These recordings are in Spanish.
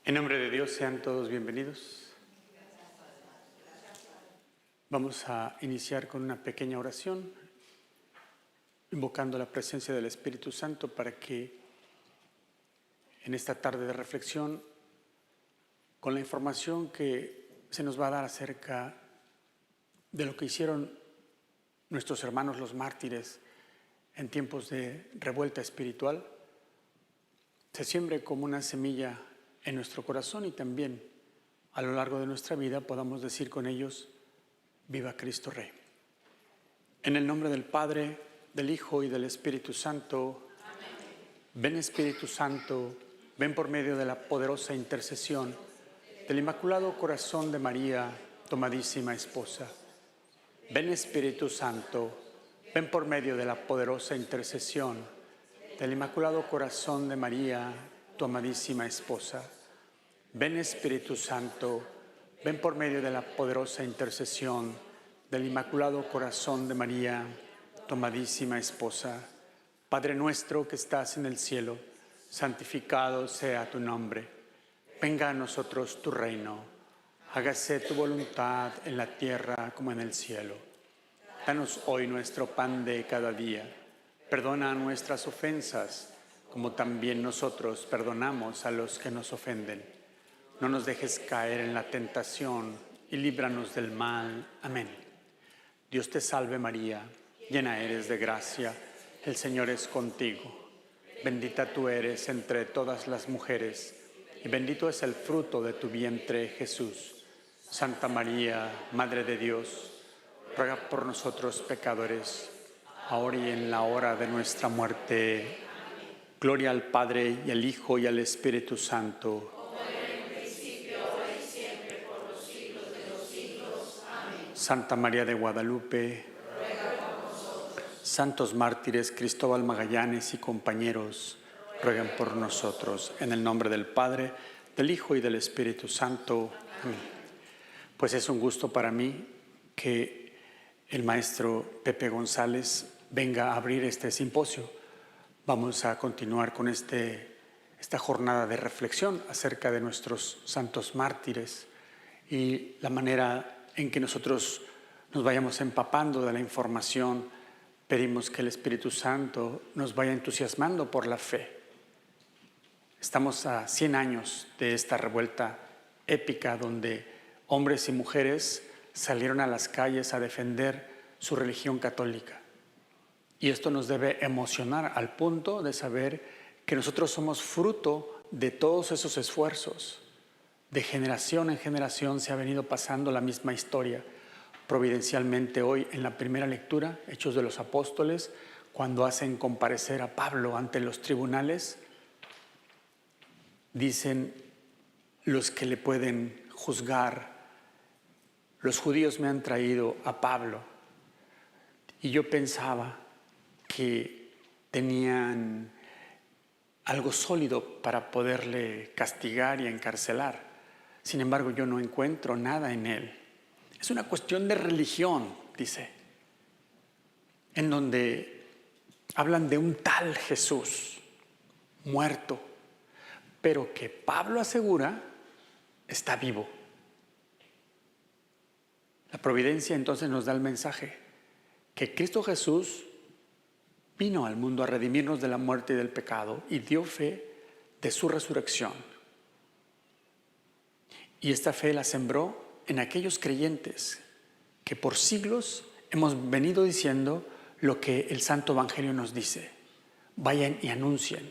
En nombre de Dios, sean todos bienvenidos. Vamos a iniciar con una pequeña oración, invocando la presencia del Espíritu Santo para que en esta tarde de reflexión, con la información que se nos va a dar acerca de lo que hicieron nuestros hermanos los mártires en tiempos de revuelta espiritual, se siembre como una semilla en nuestro corazón y también a lo largo de nuestra vida podamos decir con ellos: viva Cristo Rey. En el nombre del Padre, del Hijo y del Espíritu Santo. Amén. Ven Espíritu Santo, ven por medio de la poderosa intercesión del Inmaculado Corazón de María, tu amadísima esposa. Ven Espíritu Santo, ven por medio de la poderosa intercesión del Inmaculado Corazón de María, tu amadísima esposa. Ven Espíritu Santo, ven por medio de la poderosa intercesión del Inmaculado Corazón de María, tu amadísima esposa. Padre nuestro que estás en el cielo, santificado sea tu nombre. Venga a nosotros tu reino. Hágase tu voluntad en la tierra como en el cielo. Danos hoy nuestro pan de cada día. Perdona nuestras ofensas, como también nosotros perdonamos a los que nos ofenden. No nos dejes caer en la tentación y líbranos del mal. Amén. Dios te salve María, llena eres de gracia, el Señor es contigo. Bendita tú eres entre todas las mujeres, y bendito es el fruto de tu vientre, Jesús. Santa María, Madre de Dios, ruega por nosotros pecadores, ahora y en la hora de nuestra muerte. Gloria al Padre, y al Hijo, y al Espíritu Santo. Santa María de Guadalupe, ruega por nosotros. Santos mártires Cristóbal Magallanes y compañeros, rueguen por nosotros. En el nombre del Padre, del Hijo y del Espíritu Santo. Amén. Pues es un gusto para mí que el maestro Pepe González venga a abrir este simposio. Vamos a continuar con esta jornada de reflexión acerca de nuestros santos mártires y la manera en que nosotros nos vayamos empapando de la información. Pedimos que el Espíritu Santo nos vaya entusiasmando por la fe. Estamos a 100 años de esta revuelta épica donde hombres y mujeres salieron a las calles a defender su religión católica. Y esto nos debe emocionar al punto de saber que nosotros somos fruto de todos esos esfuerzos. De generación en generación se ha venido pasando la misma historia. Providencialmente hoy en la primera lectura, Hechos de los Apóstoles, cuando hacen comparecer a Pablo ante los tribunales, dicen los que le pueden juzgar: los judíos me han traído a Pablo. Y yo pensaba que tenían algo sólido para poderle castigar y encarcelar. Sin embargo, yo no encuentro nada en él. Es una cuestión de religión, dice, en donde hablan de un tal Jesús muerto, pero que Pablo asegura está vivo. La providencia entonces nos da el mensaje que Cristo Jesús vino al mundo a redimirnos de la muerte y del pecado y dio fe de su resurrección. Y esta fe la sembró en aquellos creyentes que por siglos hemos venido diciendo lo que el Santo Evangelio nos dice: vayan y anuncien.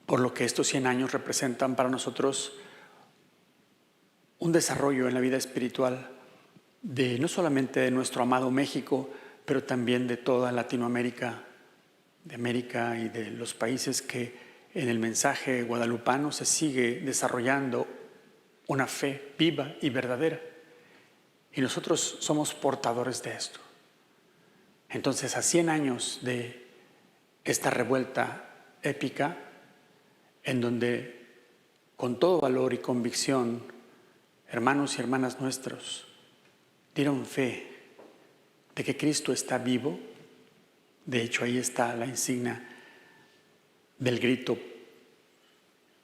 Por lo que estos 100 años representan para nosotros un desarrollo en la vida espiritual de no solamente de nuestro amado México, pero también de toda Latinoamérica, de América y de los países que en el mensaje guadalupano se sigue desarrollando una fe viva y verdadera. Y nosotros somos portadores de esto. Entonces, a 100 años de esta revuelta épica, en donde con todo valor y convicción, hermanos y hermanas nuestros dieron fe de que Cristo está vivo. De hecho, ahí está la insignia del grito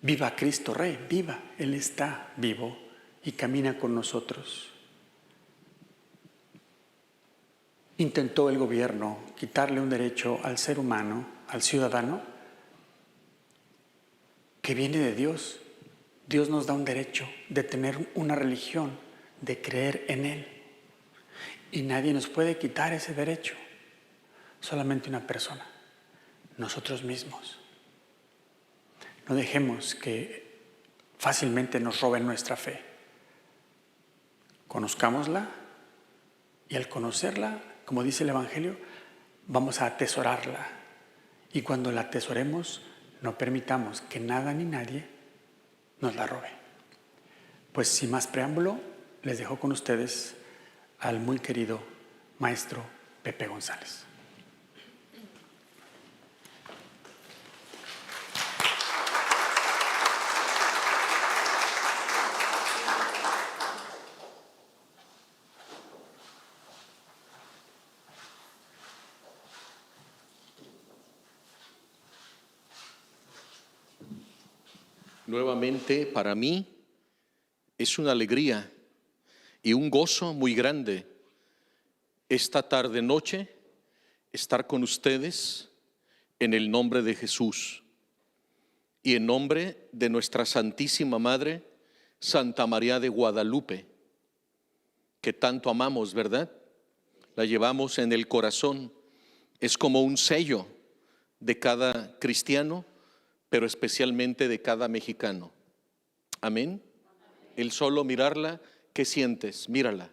Viva Cristo Rey, viva, Él está vivo y camina con nosotros. Intentó el gobierno quitarle un derecho al ser humano, al ciudadano, que viene de Dios. Dios nos da un derecho de tener una religión, de creer en Él. Y nadie nos puede quitar ese derecho. Solamente una persona, nosotros mismos. No dejemos que fácilmente nos roben nuestra fe. Conozcámosla y al conocerla, como dice el Evangelio, vamos a atesorarla. Y cuando la atesoremos, no permitamos que nada ni nadie nos la robe. Pues sin más preámbulo, les dejo con ustedes al muy querido maestro Pepe González. Nuevamente, para mí es una alegría y un gozo muy grande esta tarde-noche estar con ustedes en el nombre de Jesús y en nombre de nuestra Santísima Madre, Santa María de Guadalupe, que tanto amamos, ¿verdad? La llevamos en el corazón, es como un sello de cada cristiano, pero especialmente de cada mexicano. Amén. El solo mirarla, ¿qué sientes? Mírala.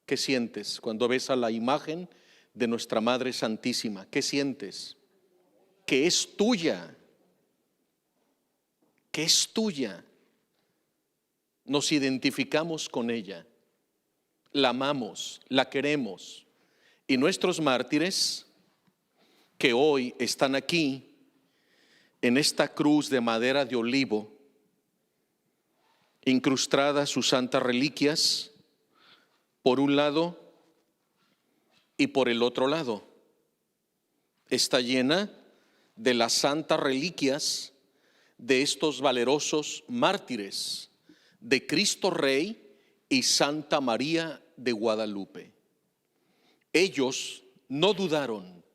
¿Qué sientes cuando ves a la imagen de nuestra Madre Santísima? ¿Qué sientes? Que es tuya. Que es tuya. Nos identificamos con ella. La amamos, la queremos. Y nuestros mártires que hoy están aquí en esta cruz de madera de olivo, incrustadas sus santas reliquias, por un lado y por el otro lado. Está llena de las santas reliquias de estos valerosos mártires, de Cristo Rey y Santa María de Guadalupe. Ellos no dudaron,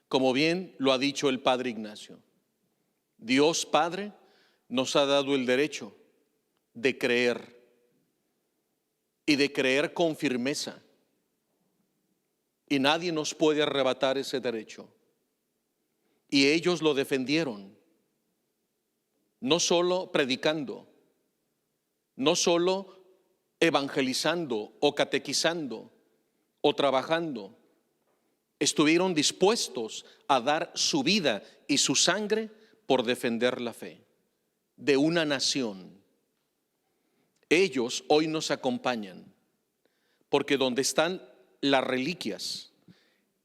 como bien lo ha dicho el Padre Ignacio. Dios Padre nos ha dado el derecho de creer y de creer con firmeza. Y nadie nos puede arrebatar ese derecho. Y ellos lo defendieron, no solo predicando, no solo evangelizando o catequizando o trabajando. Estuvieron dispuestos a dar su vida y su sangre por defender la fe de una nación. Ellos hoy nos acompañan, porque donde están las reliquias,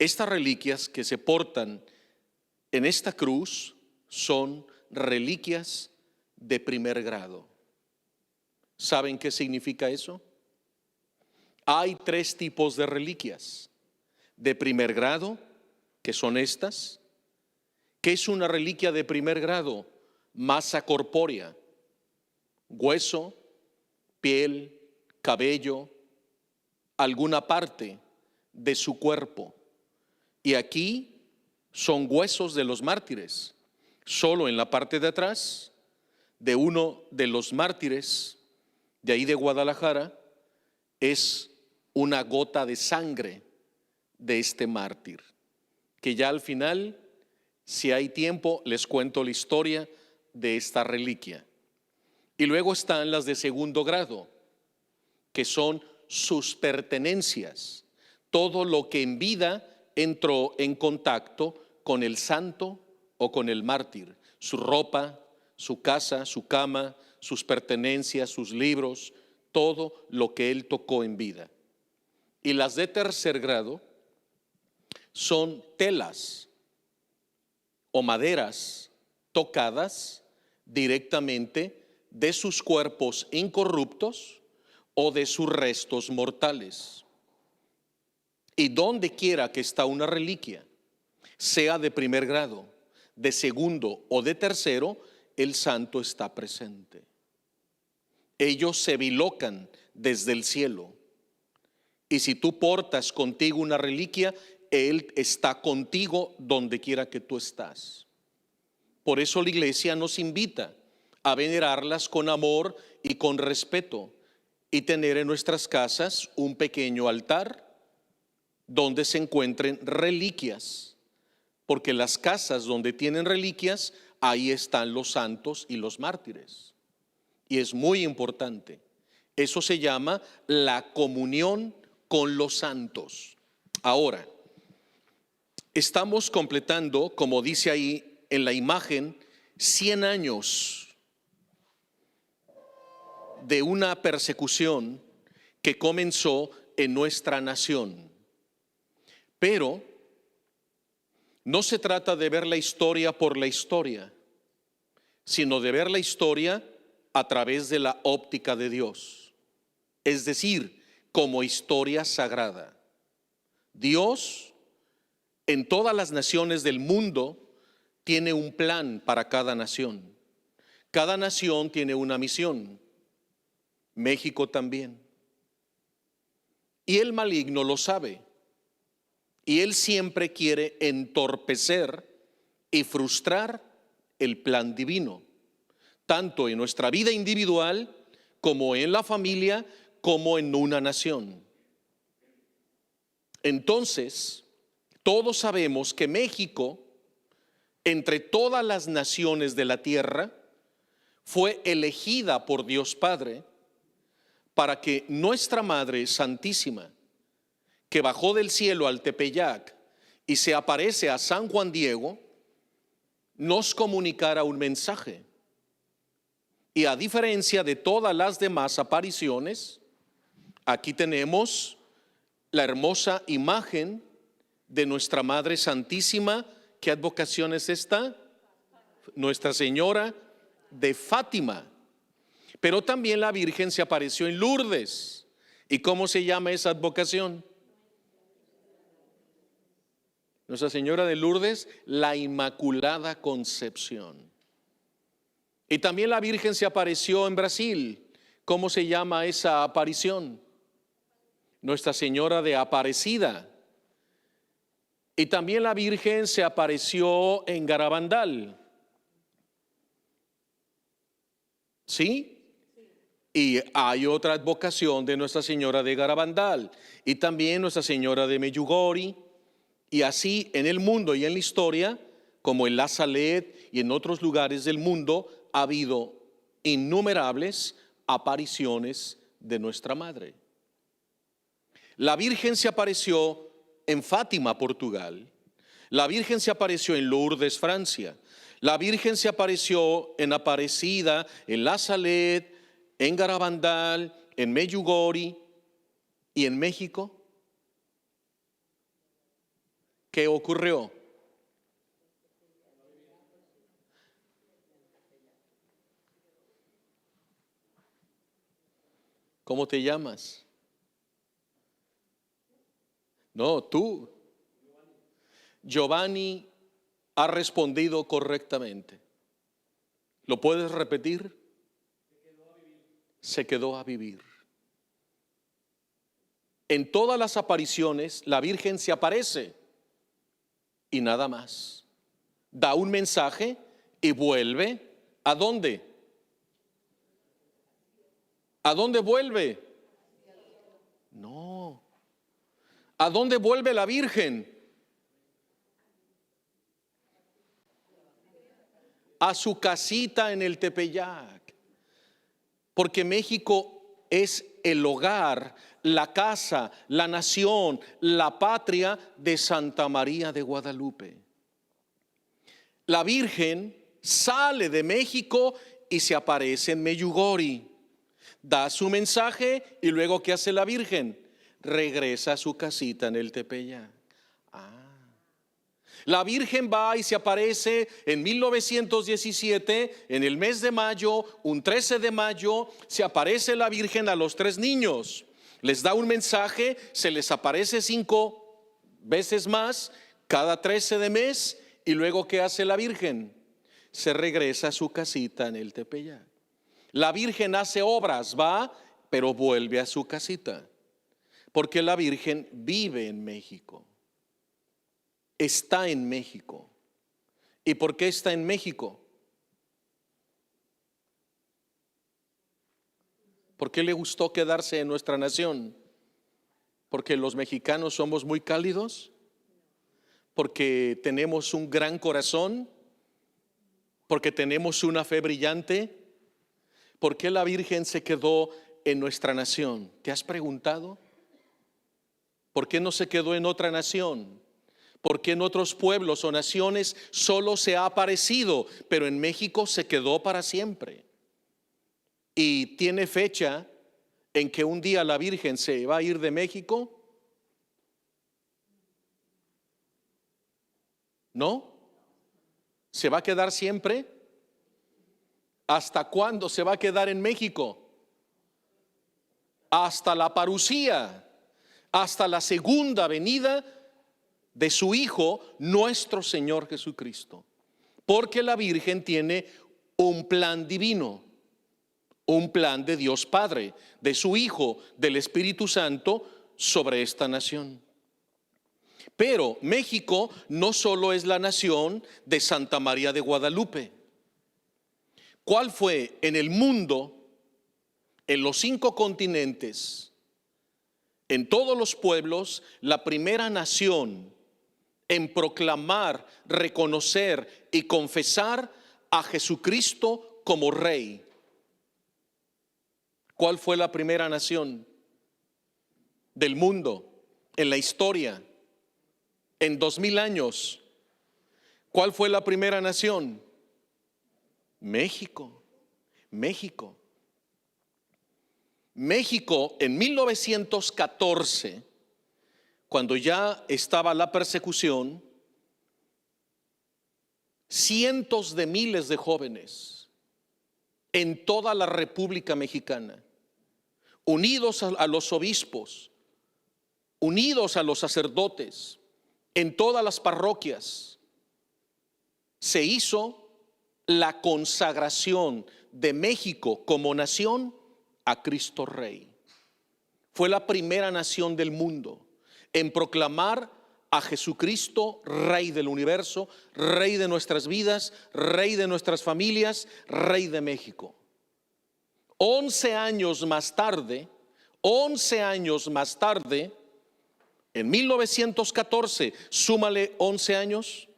estas reliquias que se portan en esta cruz son reliquias de primer grado. ¿Saben qué significa eso? Hay 3 tipos de reliquias. De primer grado, que son estas. ¿Qué es una reliquia de primer grado? Masa corpórea, hueso, piel, cabello, alguna parte de su cuerpo. Y aquí son huesos de los mártires. Solo en la parte de atrás de uno de los mártires de ahí de Guadalajara es una gota de sangre de este mártir, que ya al final, si hay tiempo, les cuento la historia de esta reliquia. Y luego están las de segundo grado, que son sus pertenencias, todo lo que en vida entró en contacto con el santo o con el mártir, su ropa, su casa, su cama, sus pertenencias, sus libros, todo lo que él tocó en vida. Y las de tercer grado son telas o maderas tocadas directamente de sus cuerpos incorruptos o de sus restos mortales. Y donde quiera que está una reliquia, sea de primer grado, de segundo o de tercero, el santo está presente. Ellos se bilocan desde el cielo. Y si tú portas contigo una reliquia, Él está contigo donde quiera que tú estás. Por eso la iglesia nos invita a venerarlas con amor y con respeto y tener en nuestras casas un pequeño altar donde se encuentren reliquias, porque las casas donde tienen reliquias, ahí están los santos y los mártires. Y es muy importante. Eso se llama la comunión con los santos. Ahora, estamos completando, como dice ahí en la imagen, 100 años de una persecución que comenzó en nuestra nación. Pero no se trata de ver la historia por la historia, sino de ver la historia a través de la óptica de Dios, es decir, como historia sagrada. Dios, en todas las naciones del mundo, tiene un plan para cada nación. Cada nación tiene una misión. México también. Y el maligno lo sabe. Y él siempre quiere entorpecer y frustrar el plan divino, tanto en nuestra vida individual, como en la familia, como en una nación. Entonces, todos sabemos que México, entre todas las naciones de la tierra, fue elegida por Dios Padre para que nuestra Madre Santísima, que bajó del cielo al Tepeyac y se aparece a San Juan Diego, nos comunicara un mensaje. Y a diferencia de todas las demás apariciones, aquí tenemos la hermosa imagen de nuestra Madre Santísima. ¿Qué advocación es esta? Nuestra Señora de Fátima. Pero también la Virgen se apareció en Lourdes. ¿Y cómo se llama esa advocación? Nuestra Señora de Lourdes, la Inmaculada Concepción. Y también la Virgen se apareció en Brasil. ¿Cómo se llama esa aparición? Nuestra Señora de Aparecida. Y también la Virgen se apareció en Garabandal. ¿Sí? Y hay otra advocación de Nuestra Señora de Garabandal. Y también Nuestra Señora de Medjugorje. Y así en el mundo y en la historia, como en La Salette y en otros lugares del mundo, ha habido innumerables apariciones de nuestra Madre. La Virgen se apareció en Fátima, Portugal. La Virgen se apareció en Lourdes, Francia. La Virgen se apareció en Aparecida, en La Salette, en Garabandal, en Medjugorje y en México. ¿Qué ocurrió? ¿Cómo te llamas? No, tú. Giovanni ha respondido correctamente. ¿Lo puedes repetir? Se quedó a vivir. En todas las apariciones, la Virgen se aparece y nada más. Da un mensaje y vuelve. ¿A dónde? ¿A dónde vuelve? No. ¿A dónde vuelve la Virgen? A su casita en el Tepeyac. Porque México es el hogar, la casa, la nación, la patria de Santa María de Guadalupe. La Virgen sale de México y se aparece en Medjugorje. Da su mensaje y luego ¿qué hace la Virgen? Regresa a su casita en el Tepeyac. La Virgen va y se aparece en 1917, en el mes de mayo, un 13 de mayo, se aparece la Virgen a los 3 niños. Les da un mensaje, se les aparece 5 veces más, cada 13 de mes, y luego ¿qué hace la Virgen? se regresa a su casita en el Tepeyac. La Virgen hace obras, va, pero vuelve a su casita. Porque la Virgen vive en México. Está en México. ¿Y por qué está en México? ¿Por qué le gustó quedarse en nuestra nación? ¿Porque los mexicanos somos muy cálidos? ¿Porque tenemos un gran corazón? ¿Porque tenemos una fe brillante? ¿Por qué la Virgen se quedó en nuestra nación? ¿Te has preguntado? ¿Por qué no se quedó en otra nación? ¿Por qué en otros pueblos o naciones solo se ha aparecido, pero en México se quedó para siempre? Y tiene fecha en que un día la Virgen se va a ir de México. ¿No? ¿Se va a quedar siempre? ¿Hasta cuándo se va a quedar en México? Hasta la parucía, hasta la segunda venida de su Hijo, nuestro Señor Jesucristo. Porque la Virgen tiene un plan divino, un plan de Dios Padre, de su Hijo, del Espíritu Santo sobre esta nación. Pero México no solo es la nación de Santa María de Guadalupe. ¿Cuál fue en el mundo, en los 5 continentes, en todos los pueblos, la primera nación en proclamar, reconocer y confesar a Jesucristo como Rey? ¿Cuál fue la primera nación del mundo en la historia? En 2000 años, ¿cuál fue la primera nación? México. México en 1914, cuando ya estaba la persecución, cientos de miles de jóvenes en toda la República Mexicana, unidos a los obispos, unidos a los sacerdotes, en todas las parroquias, se hizo la consagración de México como nación a Cristo Rey. Fue la primera nación del mundo en proclamar a Jesucristo Rey del universo, Rey de nuestras vidas, Rey de nuestras familias, Rey de México. 11 años más tarde, en 1914, súmale 11 años.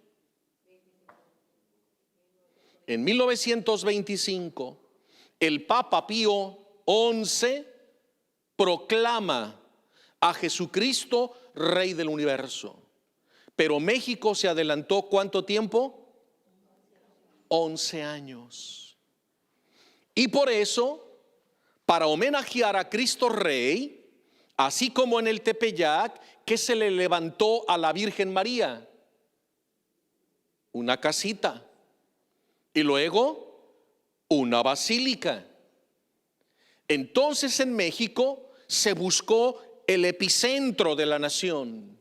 En 1925, el Papa Pío XI proclama a Jesucristo Rey del universo. Pero México se adelantó ¿cuánto tiempo? 11 años. Y por eso, para homenajear a Cristo Rey, así como en el Tepeyac, ¿qué se le levantó a la Virgen María? Una casita. Y luego, una basílica. Entonces en México se buscó el epicentro de la nación,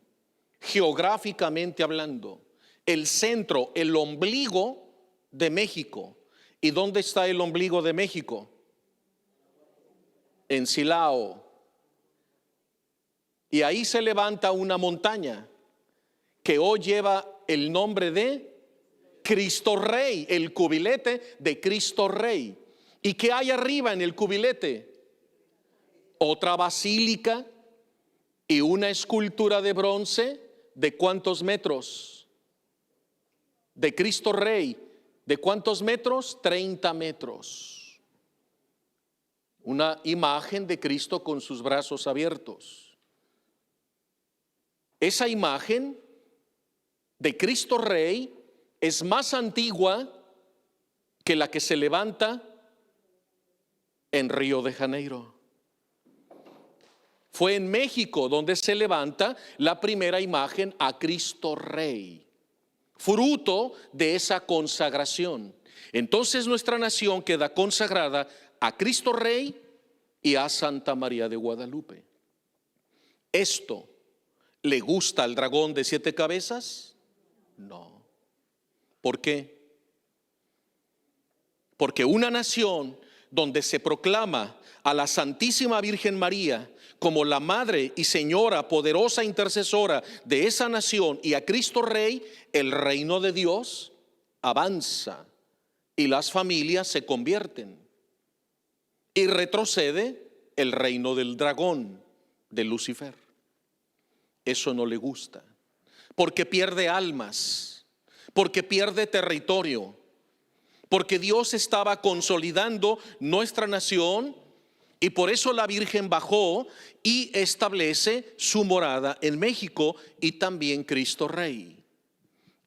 geográficamente hablando, el centro, el ombligo de México. ¿Y dónde está el ombligo de México? En Silao. Y ahí se levanta una montaña que hoy lleva el nombre de Cristo Rey, el cubilete de Cristo Rey. ¿Y qué hay arriba en el cubilete? Otra basílica y una escultura de bronce de ¿cuántos metros? De Cristo Rey. ¿De cuántos metros? 30 metros. Una imagen de Cristo con sus brazos abiertos. Esa imagen de Cristo Rey es más antigua que la que se levanta en Río de Janeiro. Fue en México donde se levanta la primera imagen a Cristo Rey, fruto de esa consagración. Entonces nuestra nación queda consagrada a Cristo Rey y a Santa María de Guadalupe. ¿Esto le gusta al dragón de 7 cabezas? No. ¿Por qué? Porque una nación donde se proclama a la Santísima Virgen María como la Madre y Señora, poderosa intercesora de esa nación, y a Cristo Rey, el reino de Dios avanza y las familias se convierten. Y retrocede el reino del dragón, de Lucifer. Eso no le gusta, porque pierde almas, porque pierde territorio, porque Dios estaba consolidando nuestra nación. Y por eso la Virgen bajó y establece su morada en México, y también Cristo Rey.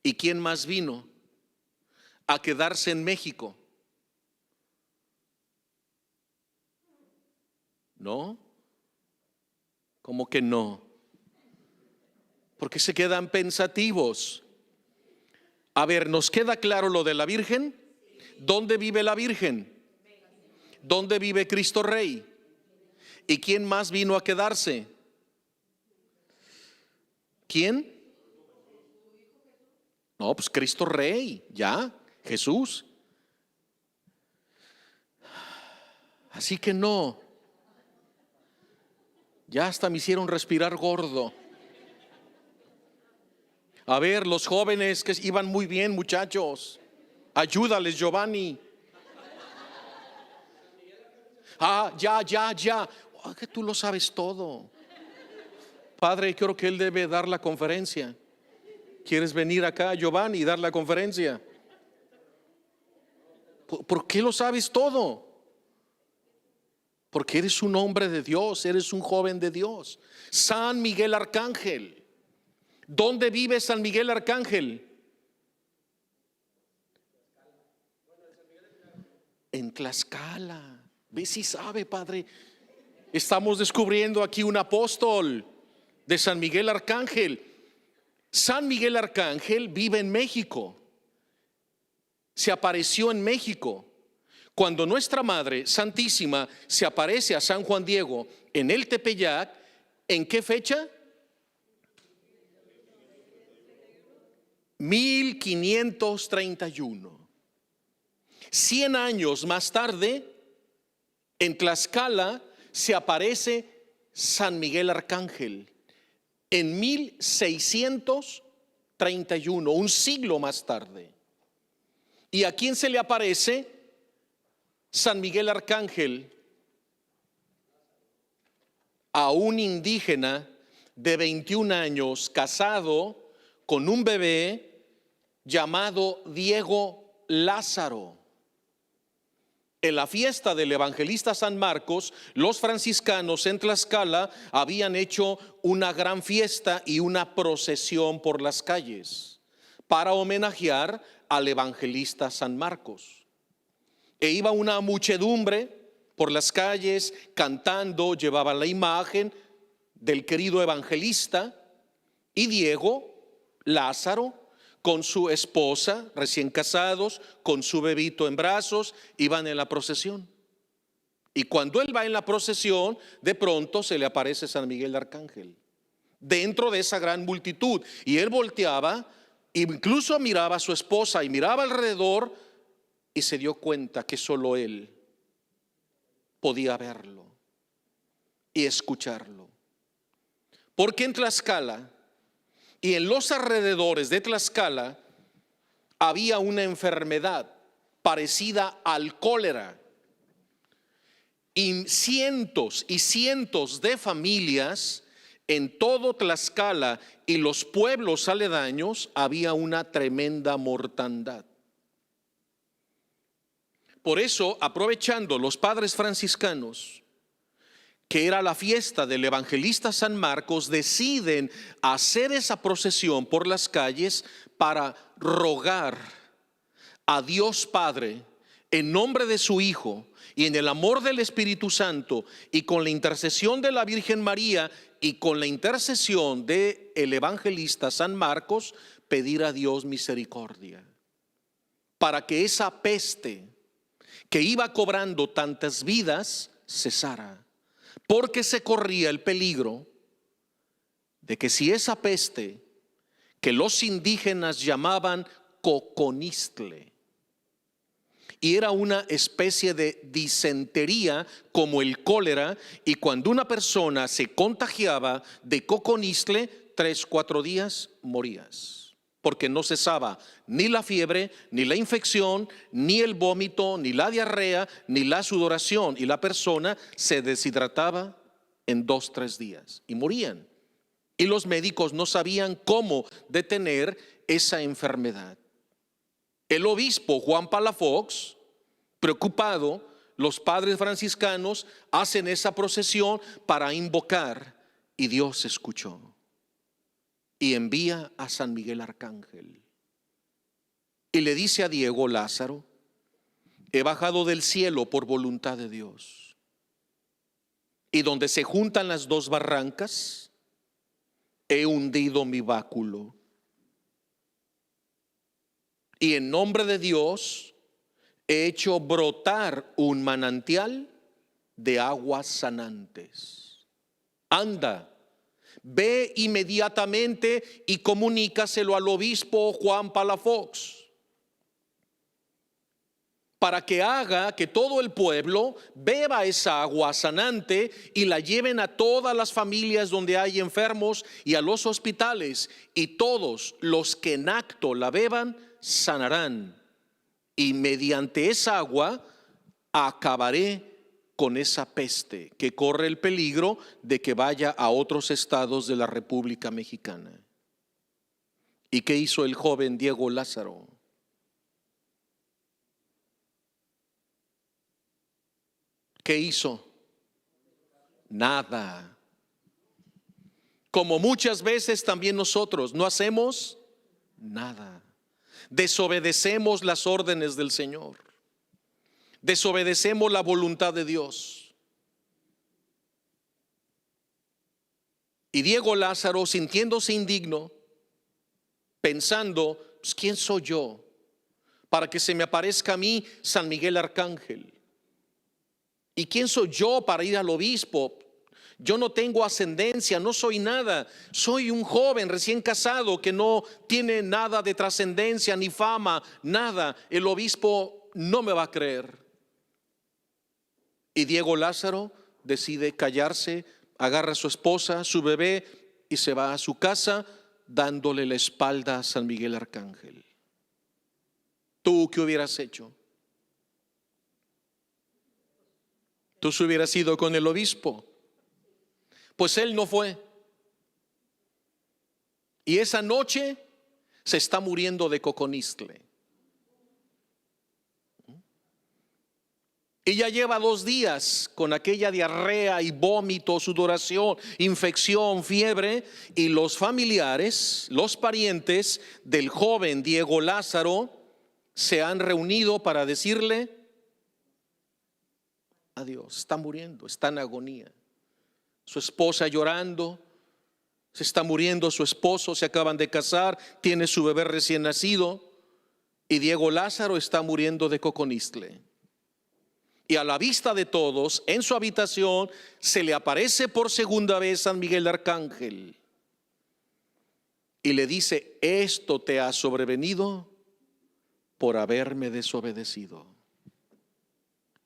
¿Y quién más vino a quedarse en México? ¿No? ¿Cómo que no? ¿Por qué se quedan pensativos? A ver, ¿nos queda claro lo de la Virgen? ¿Dónde vive la Virgen? ¿Dónde vive Cristo Rey? ¿Y quién más vino a quedarse? ¿Quién? No, pues Cristo Rey, ya, Jesús. Así que no. Ya hasta me hicieron respirar gordo. A ver, los jóvenes que iban muy bien, muchachos, ayúdales, Giovanni. Ya. Que tú lo sabes todo. Padre, creo que él debe dar la conferencia. ¿Quieres venir acá, Giovanni, y dar la conferencia? ¿Por qué lo sabes todo? Porque eres un hombre de Dios, eres un joven de Dios. San Miguel Arcángel. ¿Dónde vive San Miguel Arcángel? En Tlaxcala. Ve si sabe, Padre. Estamos descubriendo aquí un apóstol de San Miguel Arcángel. San Miguel Arcángel vive en México. Se apareció en México. Cuando nuestra Madre Santísima se aparece a San Juan Diego en el Tepeyac, ¿en qué fecha? 1531. 100 años más tarde, en Tlaxcala se aparece San Miguel Arcángel. En 1631, un siglo más tarde. ¿Y a quién se le aparece San Miguel Arcángel? A un indígena de 21 años, casado con un bebé llamado Diego Lázaro. En la fiesta del evangelista San Marcos, los franciscanos en Tlaxcala habían hecho una gran fiesta y una procesión por las calles para homenajear al evangelista San Marcos. E iba una muchedumbre por las calles cantando, llevaban la imagen del querido evangelista, y Diego Lázaro con su esposa, recién casados, con su bebito en brazos, iban en la procesión. Y cuando él va en la procesión, de pronto se le aparece San Miguel Arcángel dentro de esa gran multitud, y él volteaba, incluso miraba a su esposa y miraba alrededor, y se dio cuenta que solo él podía verlo y escucharlo. Porque en Tlaxcala y en los alrededores de Tlaxcala había una enfermedad parecida al cólera, y cientos de familias en todo Tlaxcala y los pueblos aledaños había una tremenda mortandad. Por eso, aprovechando los padres franciscanos, que era la fiesta del evangelista San Marcos, deciden hacer esa procesión por las calles para rogar a Dios Padre en nombre de su Hijo y en el amor del Espíritu Santo, y con la intercesión de la Virgen María y con la intercesión del evangelista San Marcos, pedir a Dios misericordia para que esa peste que iba cobrando tantas vidas cesara. Porque se corría el peligro de que si esa peste, que los indígenas llamaban coconistle, y era una especie de disentería como el cólera, y cuando una persona se contagiaba de coconistle, 3-4 días morías, porque no cesaba ni la fiebre, ni la infección, ni el vómito, ni la diarrea, ni la sudoración, y la persona se deshidrataba en 2-3 días y morían. Y los médicos no sabían cómo detener esa enfermedad. El obispo Juan Palafox, preocupado, los padres franciscanos hacen esa procesión para invocar, y Dios escuchó y envía a San Miguel Arcángel y le dice a Diego Lázaro: he bajado del cielo por voluntad de Dios, y donde se juntan las dos barrancas he hundido mi báculo, y en nombre de Dios he hecho brotar un manantial de aguas sanantes. Anda, ve inmediatamente y comunícaselo al obispo Juan Palafox, para que haga que todo el pueblo beba esa agua sanante y la lleven a todas las familias donde hay enfermos y a los hospitales, y todos los que en acto la beban sanarán, y mediante esa agua acabaré con esa peste que corre el peligro de que vaya a otros estados de la República Mexicana. ¿Y qué hizo el joven Diego Lázaro? ¿Qué hizo? Nada. Como muchas veces también nosotros no hacemos nada. Desobedecemos las órdenes del Señor. Desobedecemos la voluntad de Dios. Y Diego Lázaro, sintiéndose indigno, pensando: pues, ¿quién soy yo para que se me aparezca a mí San Miguel Arcángel? ¿Y quién soy yo para ir al obispo? Yo no tengo ascendencia, no soy nada. Soy un joven recién casado que no tiene nada de trascendencia ni fama, nada. El obispo no me va a creer. Y Diego Lázaro decide callarse, agarra a su esposa, su bebé, y se va a su casa dándole la espalda a San Miguel Arcángel. ¿Tú qué hubieras hecho? ¿Tú se hubieras ido con el obispo? Pues él no fue. Y esa noche se está muriendo de coconistle. Y ya lleva 2 días con aquella diarrea y vómito, sudoración, infección, fiebre. Y los familiares, los parientes del joven Diego Lázaro se han reunido para decirle: adiós, está muriendo, está en agonía. Su esposa llorando, se está muriendo su esposo, se acaban de casar, tiene su bebé recién nacido, y Diego Lázaro está muriendo de coconistle. Y a la vista de todos, en su habitación, se le aparece por segunda vez San Miguel Arcángel y le dice: esto te ha sobrevenido por haberme desobedecido,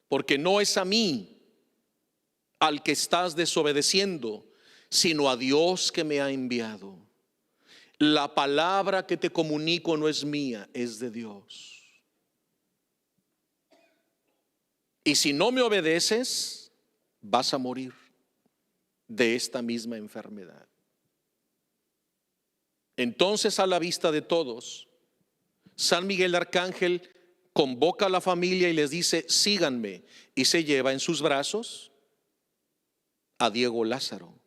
porque no es a mí al que estás desobedeciendo, sino a Dios que me ha enviado. La palabra que te comunico no es mía, es de Dios. Y si no me obedeces, vas a morir de esta misma enfermedad. Entonces, a la vista de todos, San Miguel Arcángel convoca a la familia y les dice: síganme, y se lleva en sus brazos a Diego Lázaro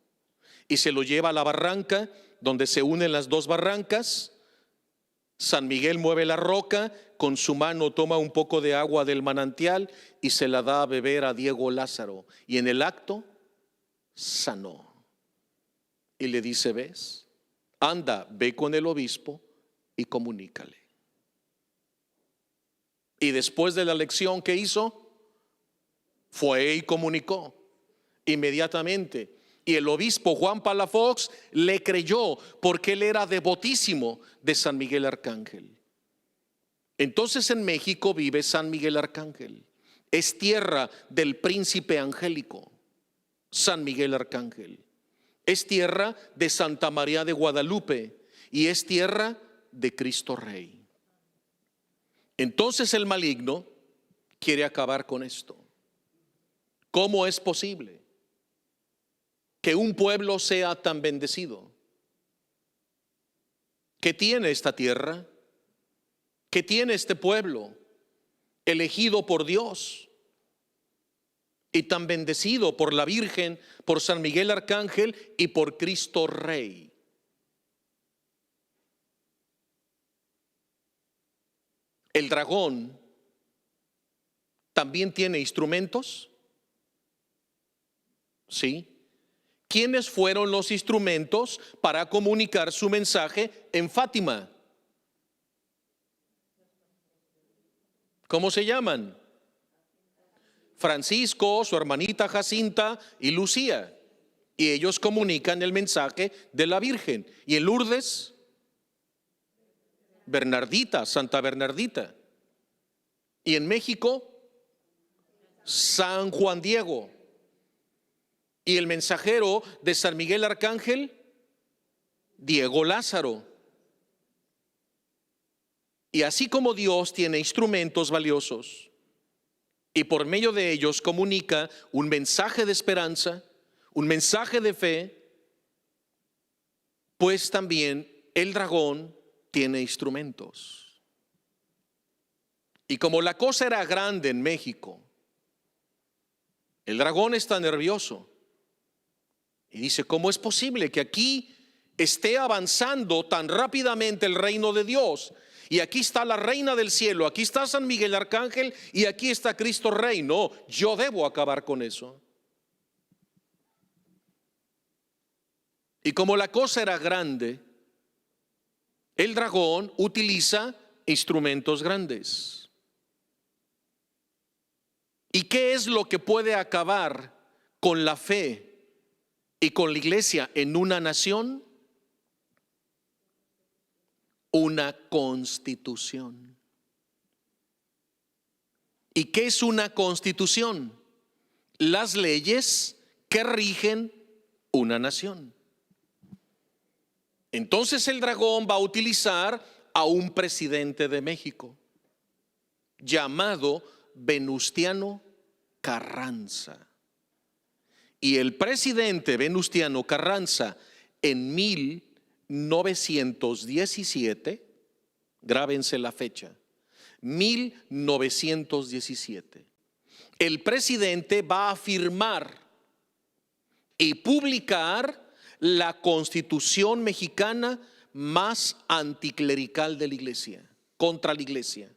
y se lo lleva a la barranca donde se unen las dos barrancas. San Miguel mueve la roca, con su mano toma un poco de agua del manantial y se la da a beber a Diego Lázaro, y en el acto sanó. Y le dice: ves, anda, ve con el obispo y comunícale. Y después de la lección que hizo, fue y comunicó inmediatamente. Y el obispo Juan Palafox le creyó, porque él era devotísimo de San Miguel Arcángel. Entonces en México vive San Miguel Arcángel. Es tierra del príncipe angélico, San Miguel Arcángel. Es tierra de Santa María de Guadalupe y es tierra de Cristo Rey. Entonces el maligno quiere acabar con esto. ¿Cómo es posible que un pueblo sea tan bendecido? ¿Qué tiene esta tierra? ¿Qué tiene este pueblo elegido por Dios y tan bendecido por la Virgen, por San Miguel Arcángel y por Cristo Rey? El dragón también tiene instrumentos. ¿Sí? ¿Quiénes fueron los instrumentos para comunicar su mensaje en Fátima? ¿Cómo se llaman? Francisco, su hermanita Jacinta y Lucía. Y ellos comunican el mensaje de la Virgen. Y en Lourdes, Bernardita, Santa Bernardita. Y en México, San Juan Diego. Y el mensajero de San Miguel Arcángel, Diego Lázaro. Y así como Dios tiene instrumentos valiosos y por medio de ellos comunica un mensaje de esperanza, un mensaje de fe, pues también el dragón tiene instrumentos. Y como la cosa era grande en México, el dragón está nervioso y dice: ¿cómo es posible que aquí esté avanzando tan rápidamente el reino de Dios? Y aquí está la reina del cielo, aquí está San Miguel Arcángel y aquí está Cristo Rey. No, yo debo acabar con eso. Y como la cosa era grande, el dragón utiliza instrumentos grandes. ¿Y qué es lo que puede acabar con la fe y con la iglesia en una nación? Una constitución. ¿Y qué es una constitución? Las leyes que rigen una nación. Entonces el dragón va a utilizar a un presidente de México llamado Venustiano Carranza. Y el presidente Venustiano Carranza en 1917, grábense la fecha, 1917, el presidente va a firmar y publicar la Constitución mexicana más anticlerical de la iglesia, contra la iglesia.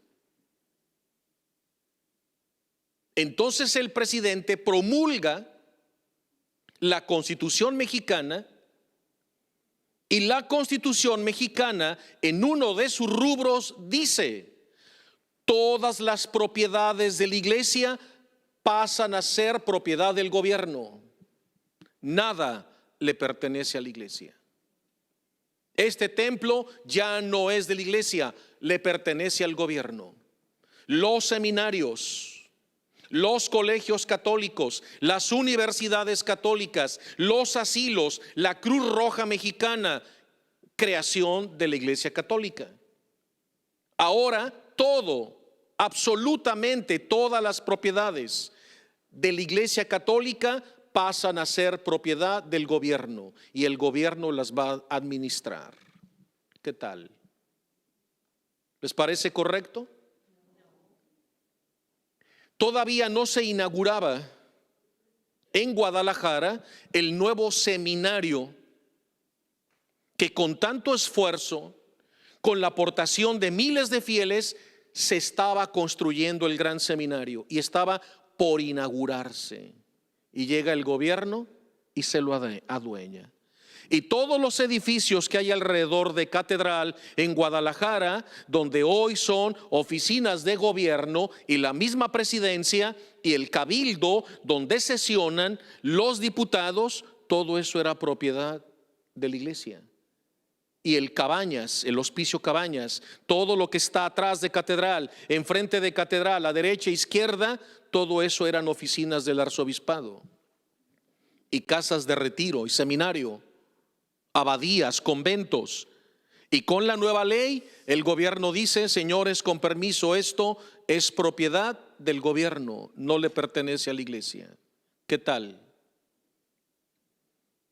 Entonces el presidente promulga la Constitución mexicana. Y la Constitución mexicana en uno de sus rubros dice: todas las propiedades de la iglesia pasan a ser propiedad del gobierno. Nada le pertenece a la iglesia. Este templo ya no es de la iglesia, le pertenece al gobierno. Los seminarios, los colegios católicos, las universidades católicas, los asilos, la Cruz Roja Mexicana, creación de la Iglesia Católica. Ahora todo, absolutamente todas las propiedades de la Iglesia Católica pasan a ser propiedad del gobierno y el gobierno las va a administrar. ¿Qué tal? ¿Les parece correcto? Todavía no se inauguraba en Guadalajara el nuevo seminario que con tanto esfuerzo, con la aportación de miles de fieles, se estaba construyendo el gran seminario y estaba por inaugurarse. Y llega el gobierno y se lo adueña. Y todos los edificios que hay alrededor de Catedral en Guadalajara, donde hoy son oficinas de gobierno y la misma presidencia y el cabildo donde sesionan los diputados, todo eso era propiedad de la iglesia. y el Cabañas, el Hospicio Cabañas, todo lo que está atrás de Catedral, enfrente de Catedral, a derecha e izquierda, todo eso eran oficinas del arzobispado y casas de retiro y seminario, abadías, conventos. Y con la nueva ley, el gobierno dice: señores, con permiso, esto es propiedad del gobierno, no le pertenece a la iglesia. ¿Qué tal?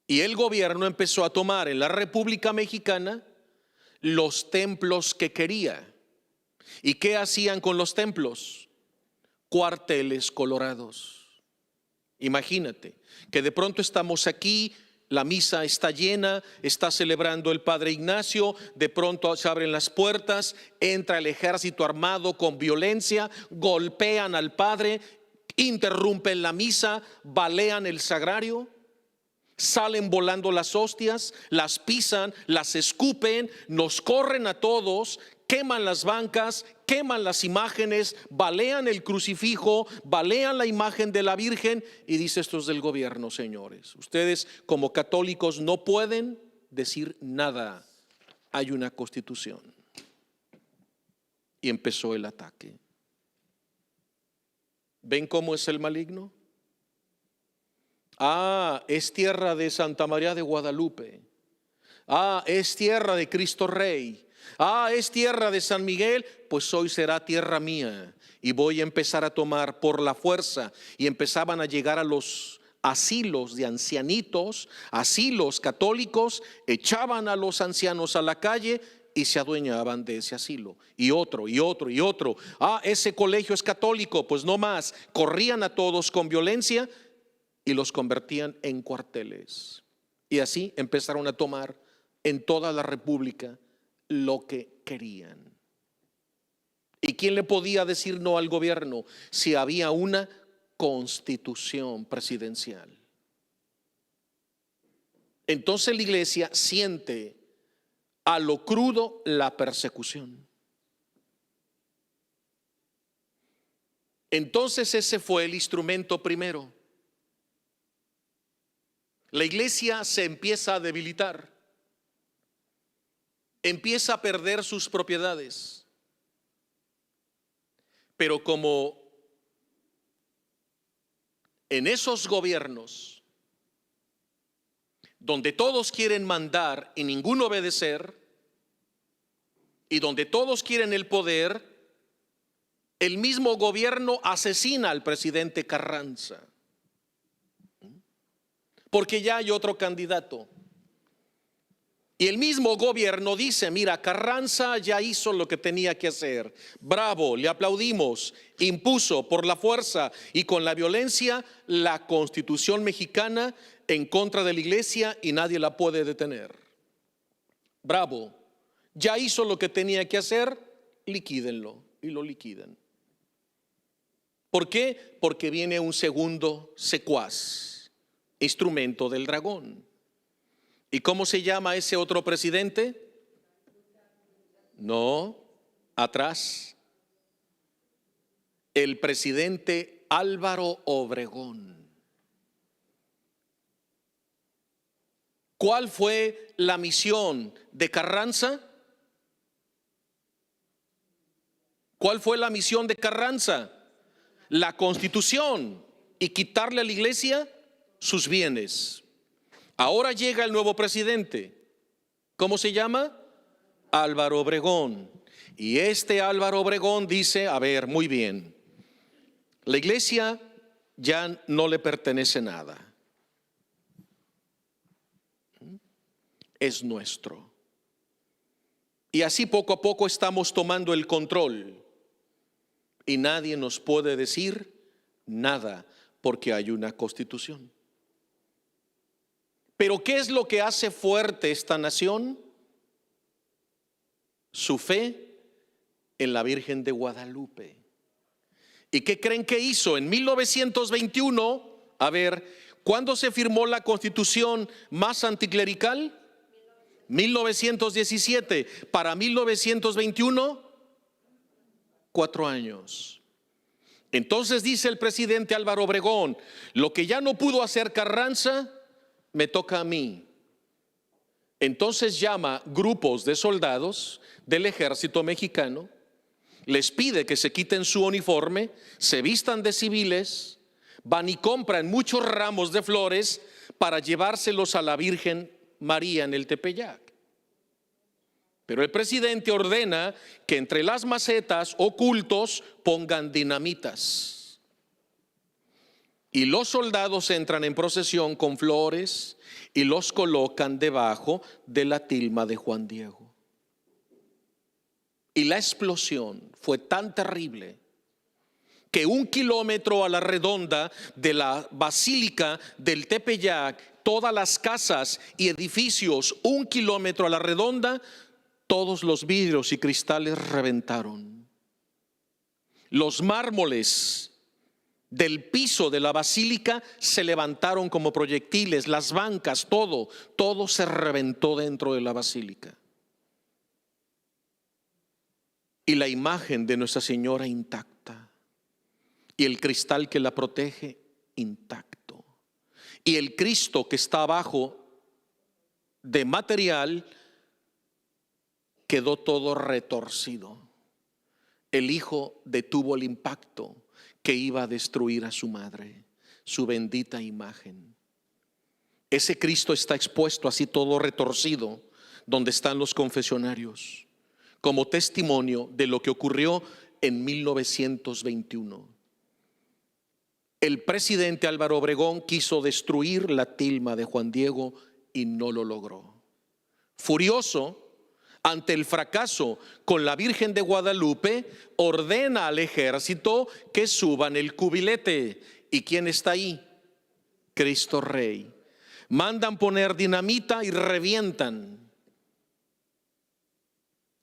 Y el gobierno empezó a tomar en la República Mexicana los templos que quería. ¿Y qué hacían con los templos? Cuarteles colorados. Imagínate que de pronto estamos aquí, la misa está llena, está celebrando el Padre Ignacio, de pronto se abren las puertas, entra el ejército armado con violencia, golpean al Padre, interrumpen la misa, balean el sagrario. Salen volando las hostias, las pisan, las escupen, nos corren a todos, queman las bancas, queman las imágenes, balean el crucifijo, balean la imagen de la Virgen. Y dice: esto es del gobierno, señores. Ustedes como católicos no pueden decir nada. Hay una constitución. Y empezó el ataque. ¿Ven cómo es el maligno? Ah, es tierra de Santa María de Guadalupe. Ah, es tierra de Cristo Rey. Ah, es tierra de San Miguel. Pues hoy será tierra mía y voy a empezar a tomar por la fuerza. Y empezaban a llegar a los asilos de ancianitos, asilos católicos, echaban a los ancianos a la calle y se adueñaban de ese asilo. Y otro, y otro, y otro. Ah, ese colegio es católico, pues no más. Corrían a todos con violencia y los convertían en cuarteles. Y así empezaron a tomar en toda la República lo que querían. ¿Y quién le podía decir no al gobierno si había una constitución presidencial? Entonces la iglesia siente a lo crudo la persecución. Entonces ese fue el instrumento primero. La iglesia se empieza a debilitar, empieza a perder sus propiedades. Pero como en esos gobiernos donde todos quieren mandar y ninguno obedecer, y donde todos quieren el poder, el mismo gobierno asesina al presidente Carranza. Porque ya hay otro candidato. Y el mismo gobierno dice: mira, Carranza ya hizo lo que tenía que hacer. Bravo, le aplaudimos. Impuso por la fuerza y con la violencia la Constitución mexicana en contra de la iglesia y nadie la puede detener. Bravo, ya hizo lo que tenía que hacer, liquídenlo. Y lo liquidan. ¿Por qué? Porque viene un segundo secuaz, instrumento del dragón. ¿Y cómo se llama ese otro presidente? No, atrás. El presidente Álvaro Obregón. ¿Cuál fue la misión de Carranza? ¿Cuál fue la misión de Carranza? La Constitución y quitarle a la iglesia sus bienes. Ahora llega el nuevo presidente. ¿Cómo se llama? Álvaro Obregón. Y este Álvaro Obregón dice: a ver, muy bien, la iglesia ya no le pertenece nada. Es nuestro. Y así poco a poco estamos tomando el control. Y nadie nos puede decir nada porque hay una constitución. Pero ¿qué es lo que hace fuerte esta nación? Su fe en la Virgen de Guadalupe. ¿Y qué creen que hizo? En 1921, a ver, ¿cuándo se firmó la constitución más anticlerical? 1917. Para 1921, 4 años. Entonces dice el presidente Álvaro Obregón: lo que ya no pudo hacer Carranza, me toca a mí. Entonces llama grupos de soldados del ejército mexicano, les pide que se quiten su uniforme, se vistan de civiles, van y compran muchos ramos de flores para llevárselos a la Virgen María en el Tepeyac. Pero el presidente ordena que entre las macetas o cultos pongan dinamitas. Y los soldados entran en procesión con flores y los colocan debajo de la tilma de Juan Diego. Y la explosión fue tan terrible que 1 kilómetro a la redonda de la basílica del Tepeyac, todas las casas y edificios, 1 kilómetro a la redonda, todos los vidrios y cristales reventaron. Los mármoles del piso de la basílica se levantaron como proyectiles, las bancas, todo se reventó dentro de la basílica. Y la imagen de Nuestra Señora intacta, y el cristal que la protege intacto, y el Cristo que está abajo de material quedó todo retorcido. El Hijo detuvo el impacto que iba a destruir a su madre, su bendita imagen. Ese Cristo está expuesto así todo retorcido, donde están los confesionarios, como testimonio de lo que ocurrió en 1921. El presidente Álvaro Obregón quiso destruir la tilma de Juan Diego y no lo logró. Furioso ante el fracaso con la Virgen de Guadalupe, ordena al ejército que suban el cubilete. ¿Y quién está ahí? Cristo Rey. Mandan poner dinamita y revientan.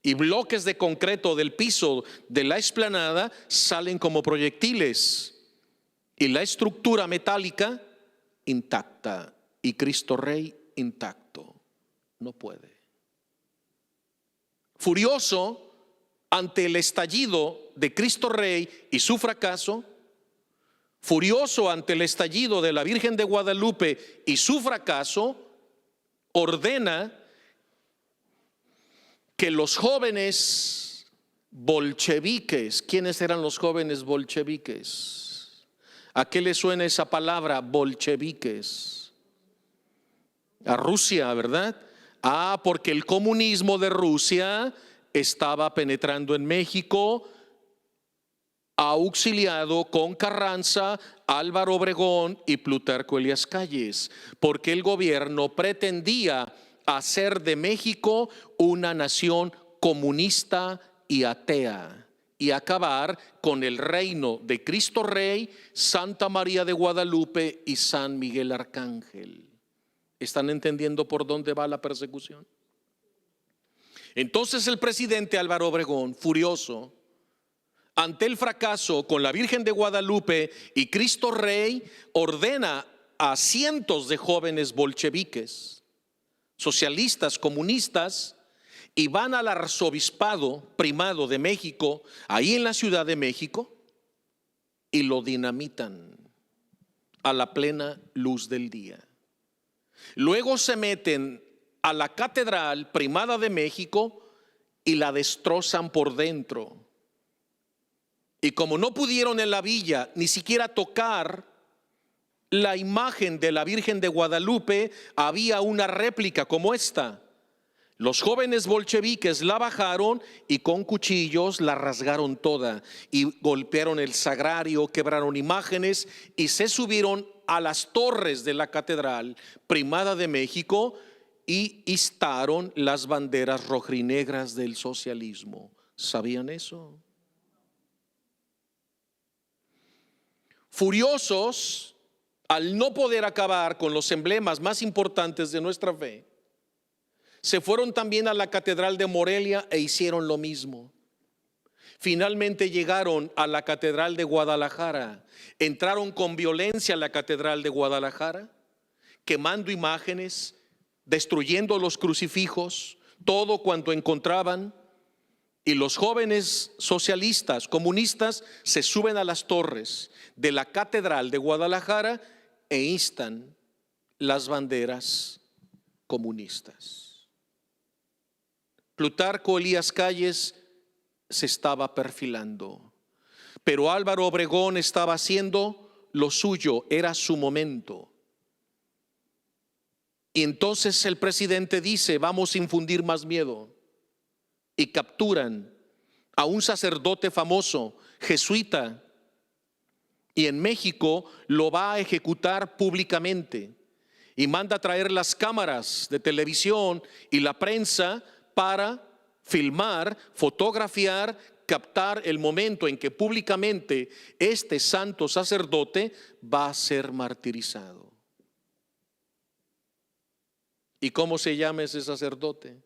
Y bloques de concreto del piso de la explanada salen como proyectiles. Y la estructura metálica intacta. Y Cristo Rey intacto. No puede. Furioso ante el estallido de Cristo Rey y su fracaso, furioso ante el estallido de la Virgen de Guadalupe y su fracaso, ordena que los jóvenes bolcheviques, ¿quiénes eran los jóvenes bolcheviques? ¿A qué le suena esa palabra, bolcheviques? A Rusia, ¿verdad? Porque el comunismo de Rusia estaba penetrando en México, auxiliado con Carranza, Álvaro Obregón y Plutarco Elías Calles, porque el gobierno pretendía hacer de México una nación comunista y atea y acabar con el reino de Cristo Rey, Santa María de Guadalupe y San Miguel Arcángel. ¿Están entendiendo por dónde va la persecución? Entonces el presidente Álvaro Obregón, furioso ante el fracaso con la Virgen de Guadalupe y Cristo Rey, ordena a cientos de jóvenes bolcheviques, socialistas, comunistas, y van al arzobispado primado de México, ahí en la Ciudad de México, y lo dinamitan a la plena luz del día. Luego se meten a la Catedral Primada de México y la destrozan por dentro. Y como no pudieron en la villa ni siquiera tocar la imagen de la Virgen de Guadalupe, había una réplica como esta. Los jóvenes bolcheviques la bajaron y con cuchillos la rasgaron toda y golpearon el sagrario, quebraron imágenes y se subieron a las torres de la Catedral Primada de México y iztaron las banderas rojinegras del socialismo. ¿Sabían eso? Furiosos al no poder acabar con los emblemas más importantes de nuestra fe, se fueron también a la Catedral de Morelia e hicieron lo mismo. Finalmente llegaron a la Catedral de Guadalajara, entraron con violencia a la Catedral de Guadalajara, quemando imágenes, destruyendo los crucifijos, todo cuanto encontraban. Y los jóvenes socialistas, comunistas, se suben a las torres de la Catedral de Guadalajara e instan las banderas comunistas. Plutarco Elías Calles se estaba perfilando, pero Álvaro Obregón estaba haciendo lo suyo, era su momento. Y entonces el presidente dice: vamos a infundir más miedo. Y capturan a un sacerdote famoso, jesuita, y en México lo va a ejecutar públicamente. Y manda a traer las cámaras de televisión y la prensa para filmar, fotografiar, captar el momento en que públicamente este santo sacerdote va a ser martirizado. ¿Y cómo se llama ese sacerdote?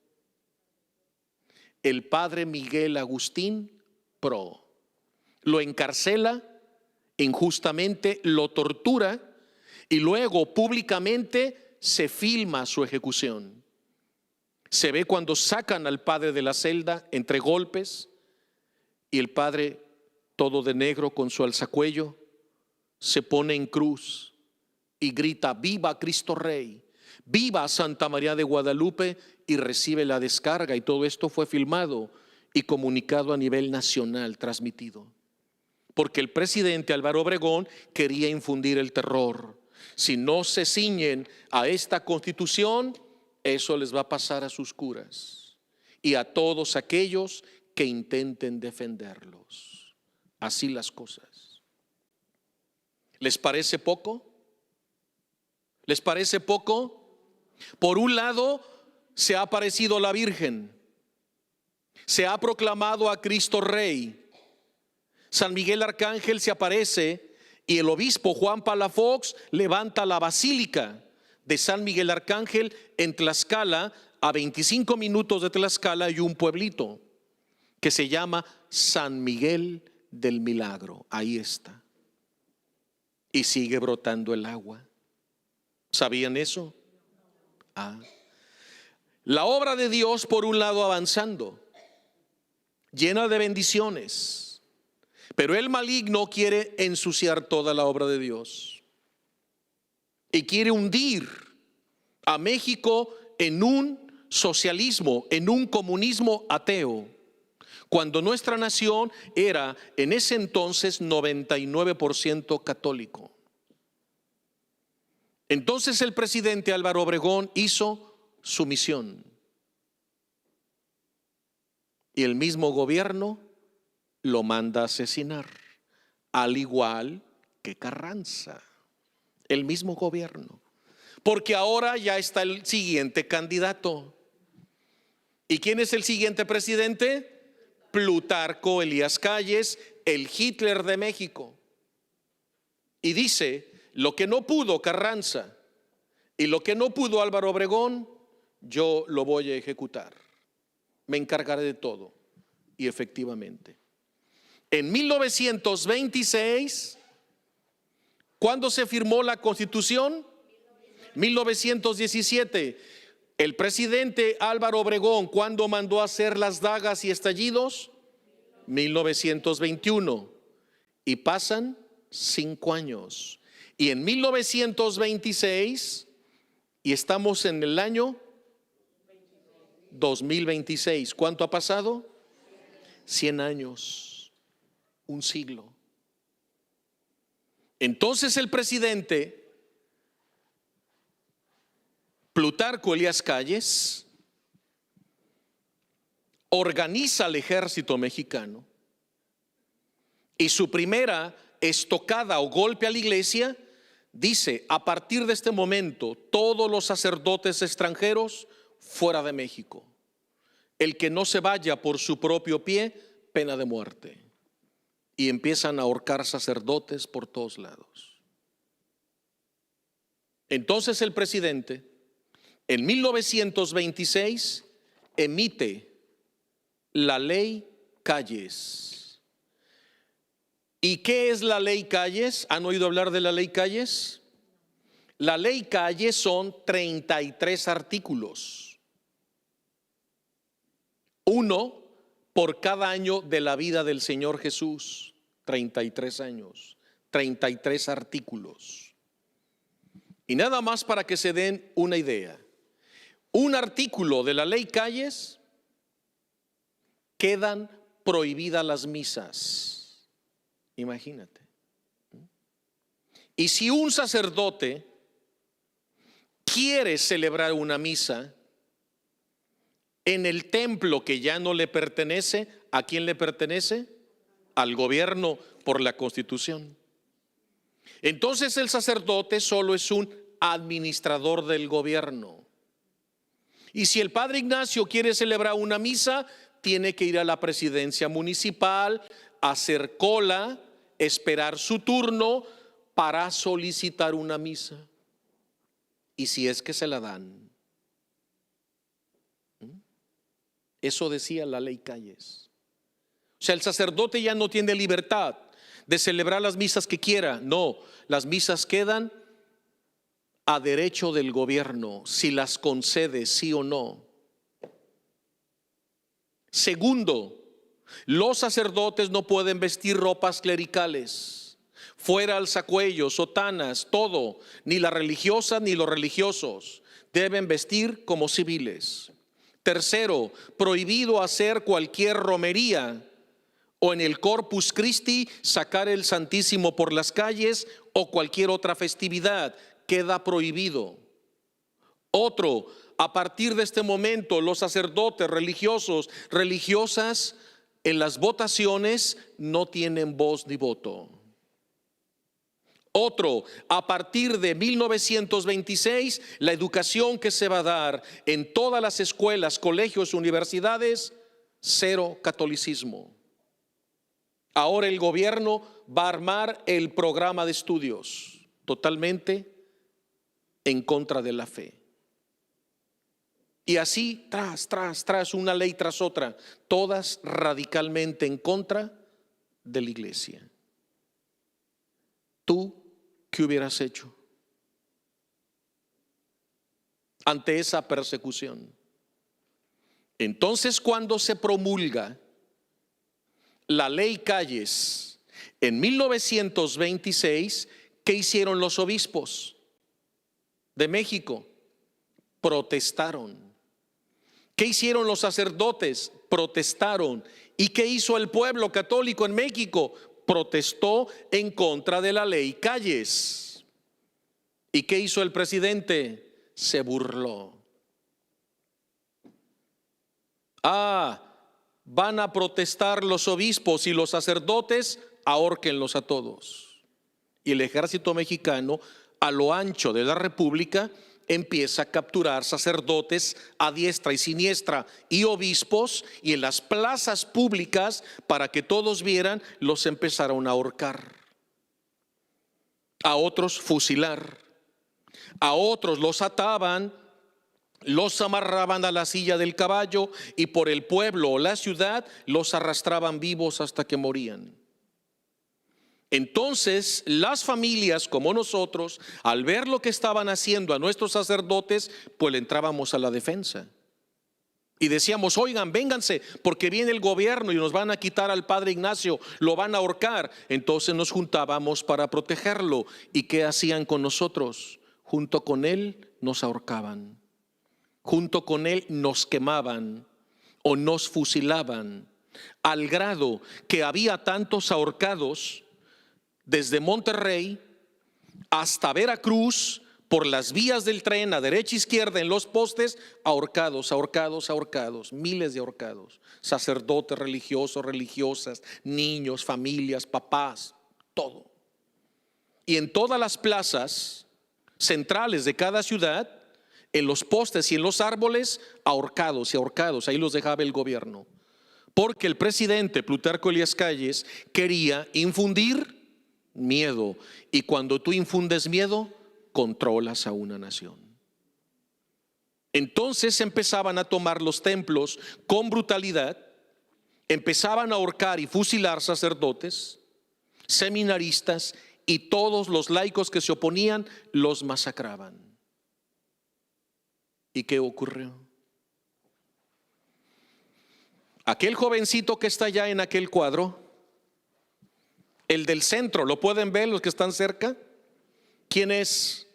El padre Miguel Agustín Pro. Lo encarcela injustamente, lo tortura y luego públicamente se filma su ejecución. Se ve cuando sacan al padre de la celda entre golpes y el padre, todo de negro con su alzacuello, se pone en cruz y grita: viva Cristo Rey, viva Santa María de Guadalupe, y recibe la descarga. Y todo esto fue filmado y comunicado a nivel nacional, transmitido. Porque el presidente Álvaro Obregón quería infundir el terror. Si no se ciñen a esta constitución, eso les va a pasar a sus curas y a todos aquellos que intenten defenderlos. Así las cosas. ¿Les parece poco? ¿Les parece poco? Por un lado, se ha aparecido la Virgen, se ha proclamado a Cristo Rey. San Miguel Arcángel se aparece y el obispo Juan Palafox levanta la basílica de San Miguel Arcángel en Tlaxcala, a 25 minutos de Tlaxcala, y un pueblito que se llama San Miguel del Milagro. Ahí está. Y sigue brotando el agua. ¿Sabían eso? La obra de Dios, por un lado, avanzando, llena de bendiciones. Pero el maligno quiere ensuciar toda la obra de Dios y quiere hundir a México en un socialismo, en un comunismo ateo, cuando nuestra nación era en ese entonces 99% católico. Entonces el presidente Álvaro Obregón hizo su misión y el mismo gobierno lo manda a asesinar, al igual que Carranza, el mismo gobierno, porque ahora ya está el siguiente candidato. ¿Y quién es el siguiente presidente? Plutarco Elías Calles, el Hitler de México. Y dice: lo que no pudo Carranza y lo que no pudo Álvaro Obregón, yo lo voy a ejecutar, me encargaré de todo. Y efectivamente, en 1926, ¿cuándo se firmó la Constitución? 1917. El presidente Álvaro Obregón, ¿cuándo mandó a hacer las dagas y estallidos? 1921. Y pasan 5 años. Y en 1926, y estamos en el año 2026. ¿Cuánto ha pasado? 100 años. Un siglo. Entonces el presidente Plutarco Elías Calles organiza al ejército mexicano y su primera estocada o golpe a la iglesia dice: a partir de este momento todos los sacerdotes extranjeros fuera de México. El que no se vaya por su propio pie, pena de muerte. Y empiezan a ahorcar sacerdotes por todos lados. Entonces el presidente, en 1926, emite la ley Calles. ¿Y qué es la ley Calles? ¿Han oído hablar de la ley Calles? La ley Calles son 33 artículos. Uno por cada año de la vida del Señor Jesús. 33 años, 33 artículos. Y nada más para que se den una idea. Un artículo de la ley Calles quedan prohibidas las misas. Imagínate. Y si un sacerdote quiere celebrar una misa en el templo que ya no le pertenece, ¿a quién le pertenece? Al gobierno por la Constitución. Entonces el sacerdote solo es un administrador del gobierno. Y si el padre Ignacio quiere celebrar una misa, tiene que ir a la presidencia municipal, hacer cola, esperar su turno para solicitar una misa. Y si es que se la dan. Eso decía la ley Calles. O sea, el sacerdote ya no tiene libertad de celebrar las misas que quiera. No, las misas quedan a derecho del gobierno, si las concede sí o no. Segundo, los sacerdotes no pueden vestir ropas clericales, fuera alzacuellos, sotanas, todo, ni las religiosas ni los religiosos, deben vestir como civiles. Tercero, prohibido hacer cualquier romería o en el Corpus Christi sacar el Santísimo por las calles o cualquier otra festividad, queda prohibido. Otro, a partir de este momento los sacerdotes religiosos, religiosas en las votaciones no tienen voz ni voto. Otro, a partir de 1926, la educación que se va a dar en todas las escuelas, colegios, universidades, cero catolicismo. Ahora el gobierno va a armar el programa de estudios totalmente en contra de la fe. Y así, tras, una ley tras otra, todas radicalmente en contra de la iglesia. ¿Tú qué hubieras hecho ante esa persecución? Entonces, cuando se promulga la ley Calles en 1926, ¿qué hicieron los obispos de México? Protestaron. ¿Qué hicieron los sacerdotes? Protestaron. ¿Y qué hizo el pueblo católico en México? Protestó en contra de la ley Calles. ¿Y qué hizo el presidente? Se burló. Van a protestar los obispos y los sacerdotes, ahórquenlos a todos. Y el ejército mexicano, a lo ancho de la República, empieza a capturar sacerdotes a diestra y siniestra y obispos, y en las plazas públicas, para que todos vieran, los empezaron a ahorcar. A otros fusilar. A otros los ataban, los amarraban a la silla del caballo y por el pueblo o la ciudad los arrastraban vivos hasta que morían. Entonces las familias como nosotros, al ver lo que estaban haciendo a nuestros sacerdotes, pues le entrábamos a la defensa. Y decíamos, oigan, vénganse, porque viene el gobierno y nos van a quitar al padre Ignacio, lo van a ahorcar. Entonces nos juntábamos para protegerlo. ¿Y qué hacían con nosotros? Junto con él nos ahorcaban. Junto con él nos quemaban o nos fusilaban, al grado que había tantos ahorcados desde Monterrey hasta Veracruz, por las vías del tren a derecha e izquierda en los postes, ahorcados, miles de ahorcados, sacerdotes, religiosos, religiosas, niños, familias, papás, todo. Y en todas las plazas centrales de cada ciudad, en los postes y en los árboles, ahorcados y ahorcados, ahí los dejaba el gobierno. Porque el presidente Plutarco Elías Calles quería infundir miedo, y cuando tú infundes miedo, controlas a una nación. Entonces empezaban a tomar los templos con brutalidad, empezaban a ahorcar y fusilar sacerdotes, seminaristas, y todos los laicos que se oponían los masacraban. ¿Y qué ocurrió? Aquel jovencito que está allá en aquel cuadro, el del centro, ¿lo pueden ver los que están cerca? ¿Quién es?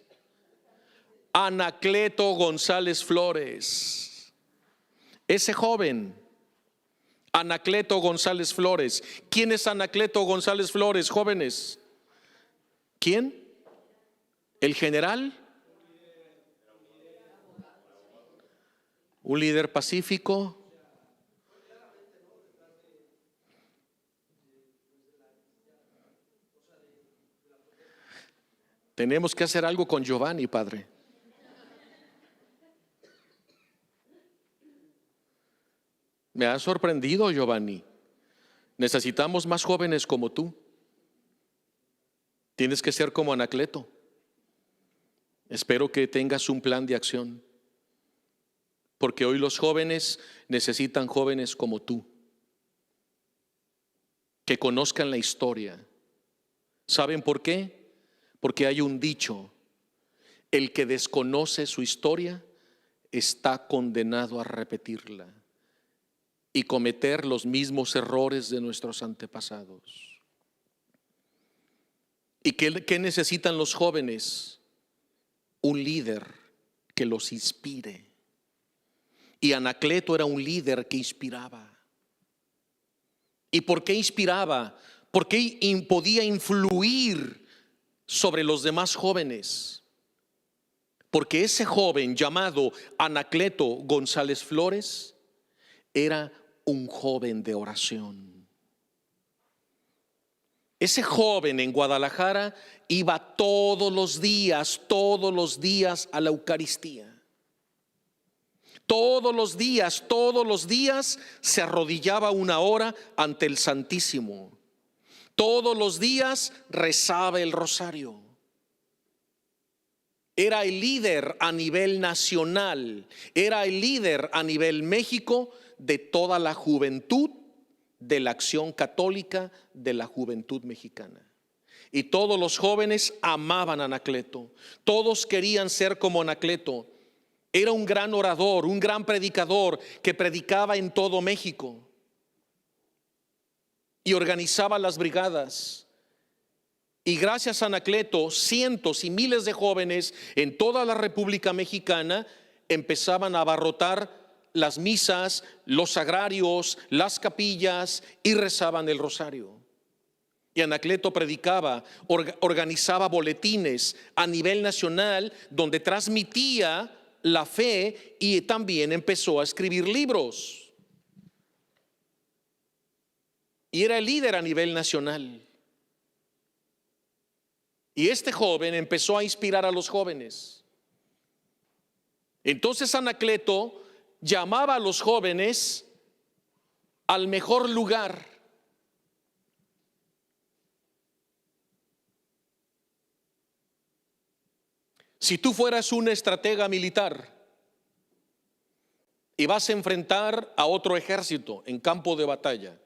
Anacleto González Flores. Ese joven Anacleto González Flores. ¿Quién es Anacleto González Flores, jóvenes? ¿Quién? ¿El general? ¿Un líder pacífico? Tenemos que hacer algo con Giovanni, Padre. Me ha sorprendido, Giovanni. Necesitamos más jóvenes como tú. Tienes que ser como Anacleto. Espero que tengas un plan de acción, porque hoy los jóvenes necesitan jóvenes como tú, que conozcan la historia. ¿Saben por qué? Porque hay un dicho: el que desconoce su historia está condenado a repetirla y cometer los mismos errores de nuestros antepasados. ¿Y qué necesitan los jóvenes? Un líder que los inspire. Y Anacleto era un líder que inspiraba. ¿Y por qué inspiraba? Porque podía influir sobre los demás jóvenes. Porque ese joven llamado Anacleto González Flores era un joven de oración. Ese joven en Guadalajara iba todos los días a la Eucaristía. Todos los días se arrodillaba una hora ante el Santísimo. Todos los días rezaba el rosario. Era el líder a nivel nacional, era el líder a nivel México de toda la juventud de la Acción Católica de la Juventud Mexicana. Y todos los jóvenes amaban a Anacleto, todos querían ser como Anacleto. Era un gran orador, un gran predicador que predicaba en todo México y organizaba las brigadas. Y gracias a Anacleto, cientos y miles de jóvenes en toda la República Mexicana empezaban a abarrotar las misas, los sagrarios, las capillas y rezaban el rosario. Y Anacleto predicaba, organizaba boletines a nivel nacional donde transmitía la fe y también empezó a escribir libros. Y era el líder a nivel nacional. Y este joven empezó a inspirar a los jóvenes. Entonces Anacleto llamaba a los jóvenes al mejor lugar. Si tú fueras un estratega militar y vas a enfrentar a otro ejército en campo de batalla,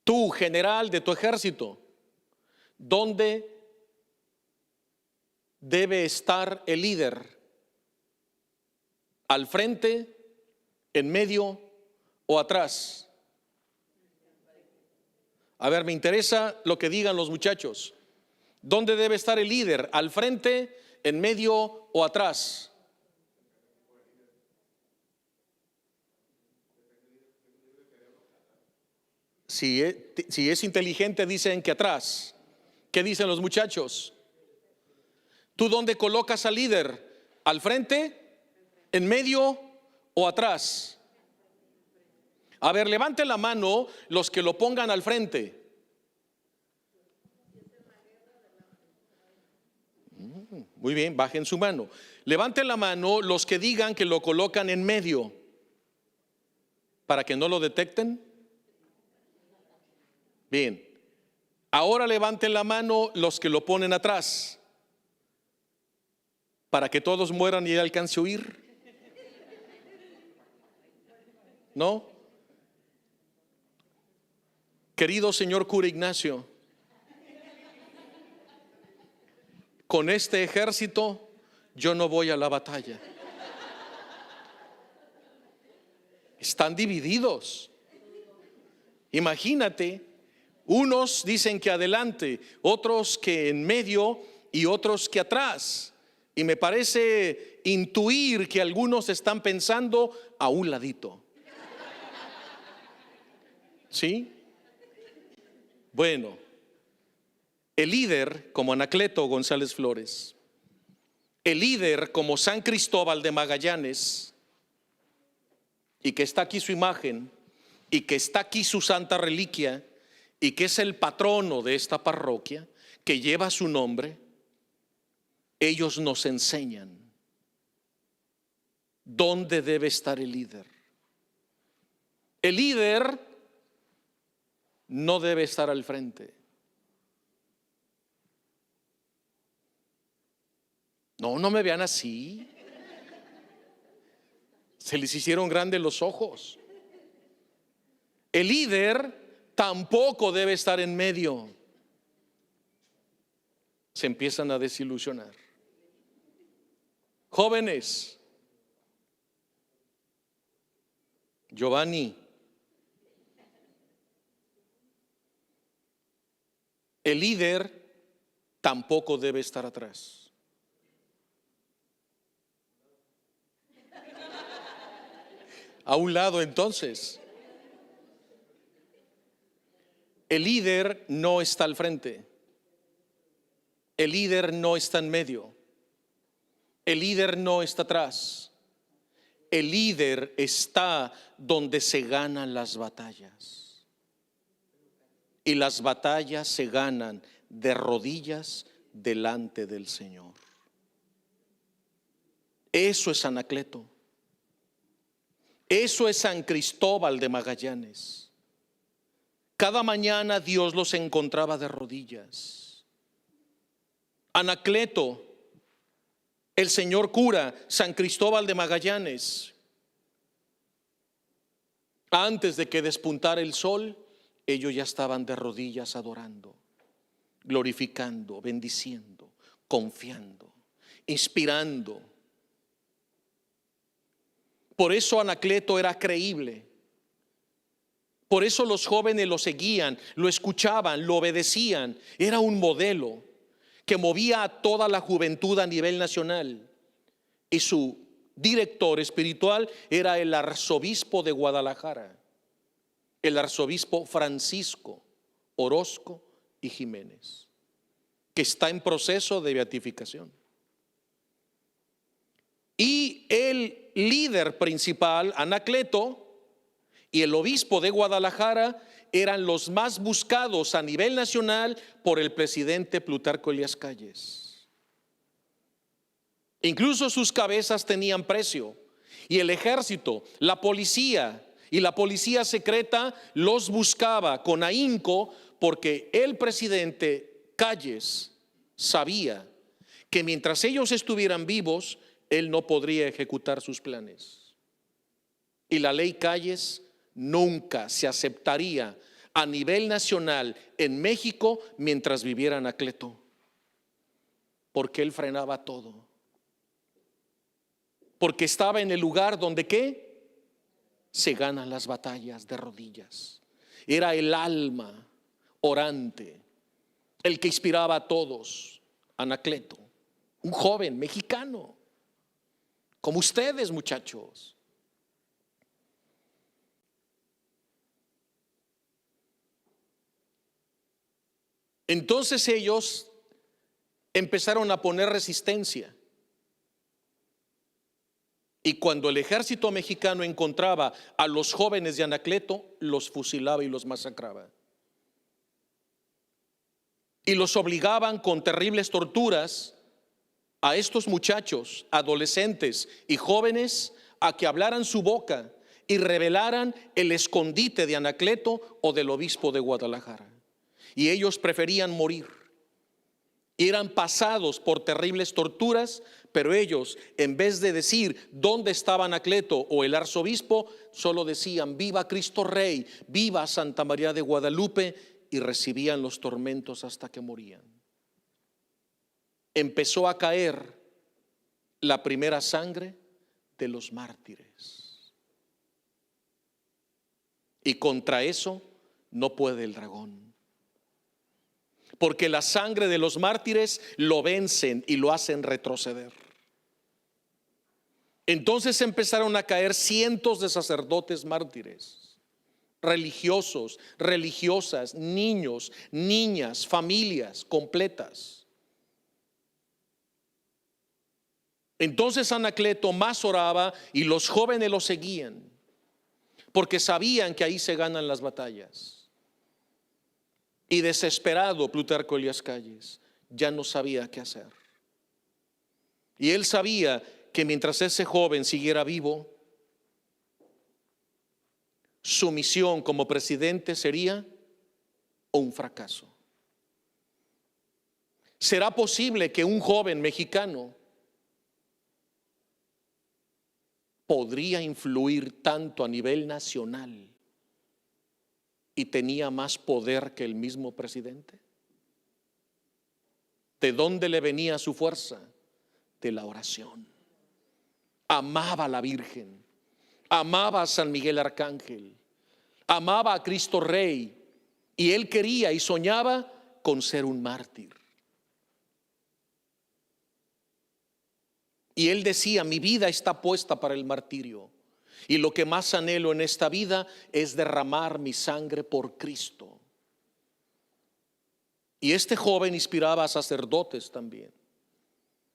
tú, general de tu ejército, ¿dónde debe estar el líder? ¿Al frente, en medio o atrás? A ver, me interesa lo que digan los muchachos. ¿Dónde debe estar el líder? ¿Al frente, en medio o atrás? Si es inteligente, dicen que atrás. ¿Qué dicen los muchachos? ¿Tú dónde colocas al líder? ¿Al frente, en medio o atrás? A ver, levanten la mano los que lo pongan al frente. Muy bien, bajen su mano. Levanten la mano los que digan que lo colocan en medio, para que no lo detecten. Bien, ahora levanten la mano los que lo ponen atrás, para que todos mueran y él alcance a huir. ¿No? Querido señor cura Ignacio, con este ejército yo no voy a la batalla. Están divididos. Imagínate, unos dicen que adelante, otros que en medio y otros que atrás. Y me parece intuir que algunos están pensando a un ladito. ¿Sí? Bueno, el líder como Anacleto González Flores, el líder como San Cristóbal de Magallanes, y que está aquí su imagen, y que está aquí su santa reliquia, y que es el patrono de esta parroquia, que lleva su nombre, ellos nos enseñan dónde debe estar el líder. El líder no debe estar al frente. No, no me vean así. Se les hicieron grandes los ojos. El líder tampoco debe estar en medio. Se empiezan a desilusionar. Jóvenes, Giovanni, el líder tampoco debe estar atrás. A un lado, entonces. El líder no está al frente. El líder no está en medio. El líder no está atrás. El líder está donde se ganan las batallas. Y las batallas se ganan de rodillas delante del Señor. Eso es Anacleto. Eso es San Cristóbal de Magallanes. Cada mañana Dios los encontraba de rodillas. Anacleto, el señor cura San Cristóbal de Magallanes, antes de que despuntara el sol, ellos ya estaban de rodillas adorando, glorificando, bendiciendo, confiando, inspirando. Por eso Anacleto era creíble. Por eso los jóvenes lo seguían, lo escuchaban, lo obedecían. Era un modelo que movía a toda la juventud a nivel nacional. Y su director espiritual era el arzobispo de Guadalajara, el arzobispo Francisco Orozco y Jiménez, que está en proceso de beatificación. Y el líder principal, Anacleto, y el obispo de Guadalajara eran los más buscados a nivel nacional por el presidente Plutarco Elías Calles. Incluso sus cabezas tenían precio. Y el ejército, la policía y la policía secreta los buscaba con ahínco, porque el presidente Calles sabía que mientras ellos estuvieran vivos, él no podría ejecutar sus planes. Y la ley Calles nunca se aceptaría a nivel nacional en México mientras viviera Anacleto, porque él frenaba todo, porque estaba en el lugar donde ¿qué? Se ganan las batallas de rodillas. Era el alma orante, el que inspiraba a todos. Anacleto, un joven mexicano como ustedes, muchachos. Entonces ellos empezaron a poner resistencia. Y cuando el ejército mexicano encontraba a los jóvenes de Anacleto, los fusilaba y los masacraba. Y los obligaban con terribles torturas a estos muchachos, adolescentes y jóvenes, a que hablaran su boca y revelaran el escondite de Anacleto o del obispo de Guadalajara. Y ellos preferían morir. Y eran pasados por terribles torturas, pero ellos, en vez de decir dónde estaba Anacleto o el arzobispo, solo decían: viva Cristo Rey, viva Santa María de Guadalupe, y recibían los tormentos hasta que morían. Empezó a caer la primera sangre de los mártires. Y contra eso no puede el dragón. Porque la sangre de los mártires lo vencen y lo hacen retroceder. Entonces empezaron a caer cientos de sacerdotes mártires, religiosos, religiosas, niños, niñas, familias completas. Entonces Anacleto más oraba y los jóvenes lo seguían, porque sabían que ahí se ganan las batallas. Y desesperado, Plutarco Elías Calles ya no sabía qué hacer. Y él sabía que mientras ese joven siguiera vivo, su misión como presidente sería un fracaso. ¿Será posible que un joven mexicano podría influir tanto a nivel nacional y tenía más poder que el mismo presidente? ¿De dónde le venía su fuerza? De la oración. Amaba a la Virgen, amaba a San Miguel Arcángel, amaba a Cristo Rey, y él quería y soñaba con ser un mártir. Y él decía: mi vida está puesta para el martirio, y lo que más anhelo en esta vida es derramar mi sangre por Cristo. Y este joven inspiraba a sacerdotes también,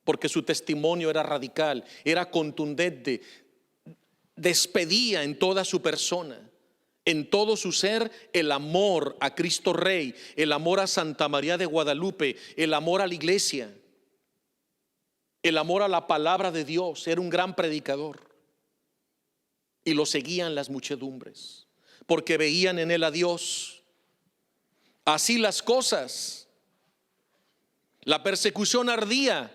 porque su testimonio era radical, era contundente, despedía en toda su persona, en todo su ser, el amor a Cristo Rey, el amor a Santa María de Guadalupe, el amor a la iglesia, el amor a la palabra de Dios. Era un gran predicador y lo seguían las muchedumbres, porque veían en él a Dios. Así las cosas, la persecución ardía,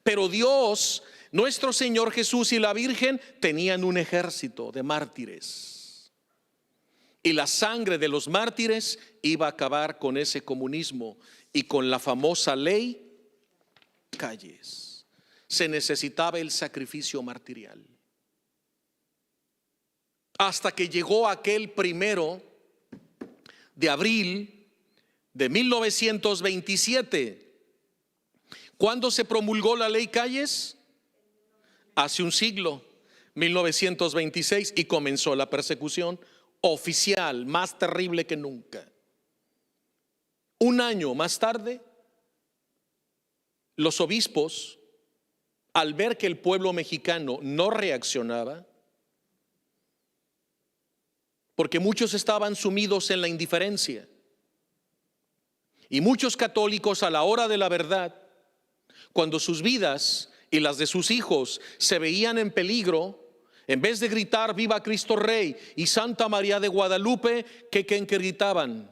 pero Dios, nuestro Señor Jesús y la Virgen tenían un ejército de mártires. Y la sangre de los mártires iba a acabar con ese comunismo y con la famosa ley Calles. Se necesitaba el sacrificio martirial. Hasta que llegó aquel 1 de abril de 1927. ¿Cuándo se promulgó la ley Calles? Hace un siglo, 1926, y comenzó la persecución oficial, más terrible que nunca. Un año más tarde, los obispos, al ver que el pueblo mexicano no reaccionaba, porque muchos estaban sumidos en la indiferencia, y muchos católicos a la hora de la verdad, cuando sus vidas y las de sus hijos se veían en peligro, en vez de gritar viva Cristo Rey y Santa María de Guadalupe, ¿qué gritaban?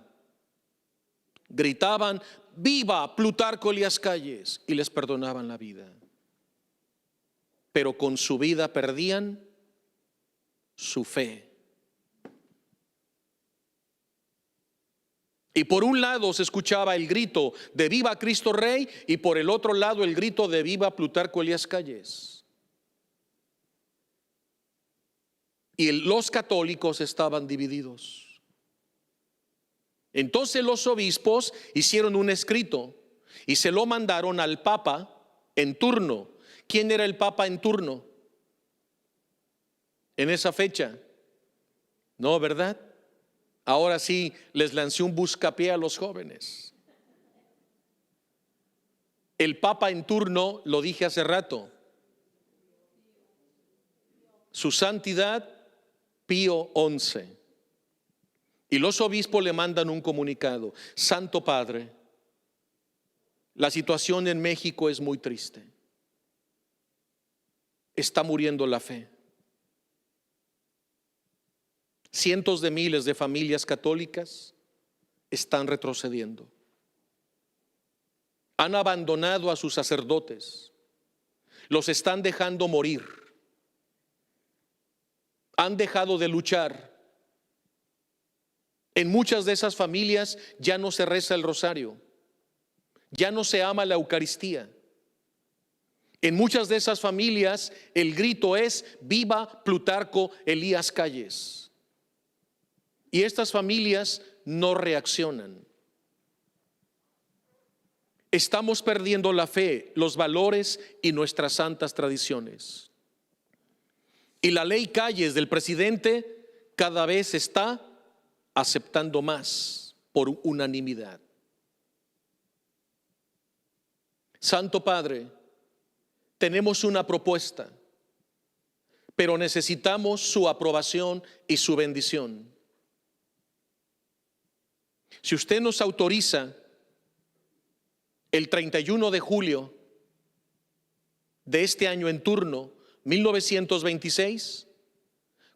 Gritaban viva Plutarco Elías Calles, y les perdonaban la vida. Pero con su vida perdían su fe. Y por un lado se escuchaba el grito de viva Cristo Rey, y por el otro lado el grito de viva Plutarco Elías Calles. Y los católicos estaban divididos. Entonces los obispos hicieron un escrito y se lo mandaron al Papa en turno. ¿Quién era el Papa en turno en esa fecha? No, ¿verdad? Ahora sí les lancé un buscapié a los jóvenes. El Papa en turno, lo dije hace rato, su santidad Pío XI. Y los obispos le mandan un comunicado: Santo Padre, la situación en México es muy triste. Está muriendo la fe. Cientos de miles de familias católicas están retrocediendo. Han abandonado a sus sacerdotes. Los están dejando morir. Han dejado de luchar. En muchas de esas familias ya no se reza el rosario. Ya no se ama la Eucaristía. En muchas de esas familias el grito es viva Plutarco Elías Calles. Y estas familias no reaccionan. Estamos perdiendo la fe, los valores y nuestras santas tradiciones. Y la ley Calles del presidente cada vez está aceptando más por unanimidad. Santo Padre, tenemos una propuesta, pero necesitamos su aprobación y su bendición. Si usted nos autoriza, el 31 de julio de este año en turno, 1926,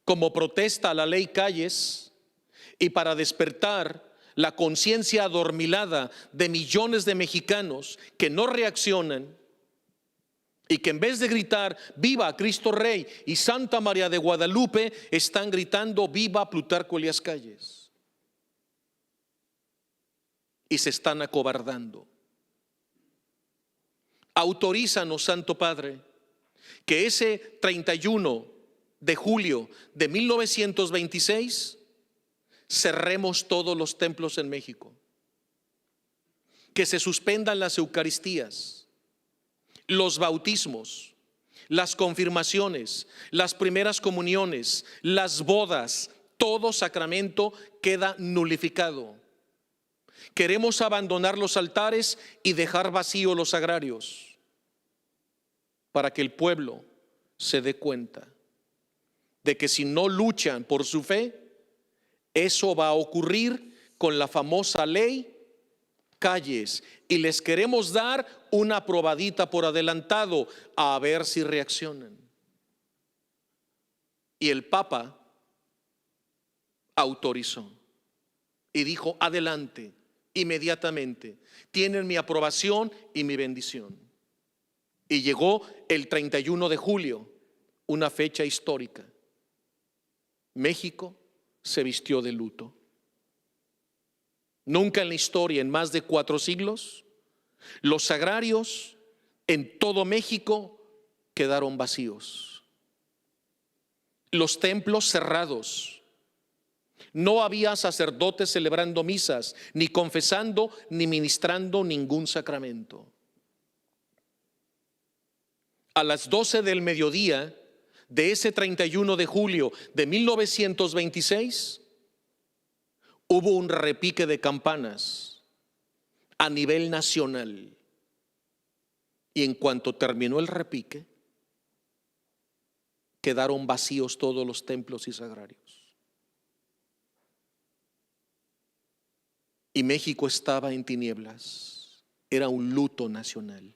como protesta a la ley Calles y para despertar la conciencia adormilada de millones de mexicanos que no reaccionan y que en vez de gritar viva Cristo Rey y Santa María de Guadalupe, están gritando viva Plutarco Elías Calles y se están acobardando. Autorízanos, Santo Padre, que ese 31 de julio de 1926 cerremos todos los templos en México, que se suspendan las Eucaristías, los bautismos, las confirmaciones, las primeras comuniones, las bodas, todo sacramento queda nulificado. Queremos abandonar los altares y dejar vacíos los sagrarios para que el pueblo se dé cuenta de que si no luchan por su fe, eso va a ocurrir con la famosa ley Calles, y les queremos dar una probadita por adelantado a ver si reaccionan. Y el Papa autorizó y dijo: adelante, inmediatamente, tienen mi aprobación y mi bendición. Y llegó el 31 de julio, una fecha histórica. México se vistió de luto. Nunca en la historia, en más de 4 siglos, los sagrarios en todo México quedaron vacíos. Los templos cerrados. No había sacerdotes celebrando misas, ni confesando, ni ministrando ningún sacramento. A las 12 del mediodía de ese 31 de julio de 1926, hubo un repique de campanas a nivel nacional. Y en cuanto terminó el repique, quedaron vacíos todos los templos y sagrarios. Y México estaba en tinieblas. Era un luto nacional.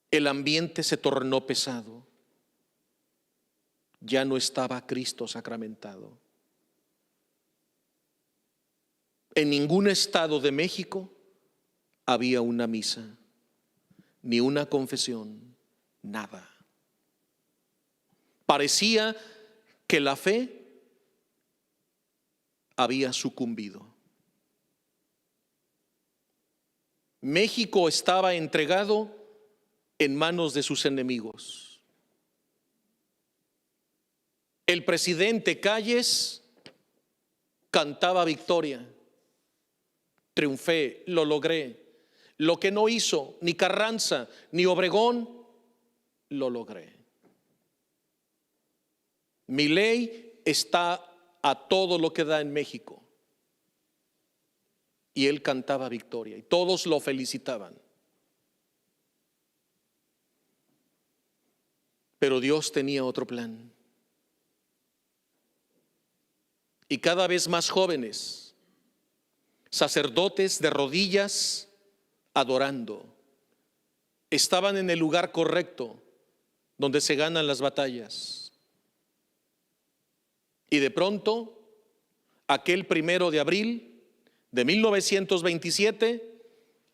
El ambiente se tornó pesado. Ya no estaba Cristo sacramentado. En ningún estado de México había una misa, ni una confesión, nada. Parecía que la fe había sucumbido. México estaba entregado en manos de sus enemigos. El presidente Calles cantaba victoria. Triunfé, lo logré. Lo que no hizo ni Carranza ni Obregón, lo logré. Mi ley está a todo lo que da en México. Y él cantaba victoria y todos lo felicitaban. Pero Dios tenía otro plan. Y cada vez más jóvenes, sacerdotes de rodillas, adorando, estaban en el lugar correcto donde se ganan las batallas. Y de pronto, aquel 1 de abril de 1927,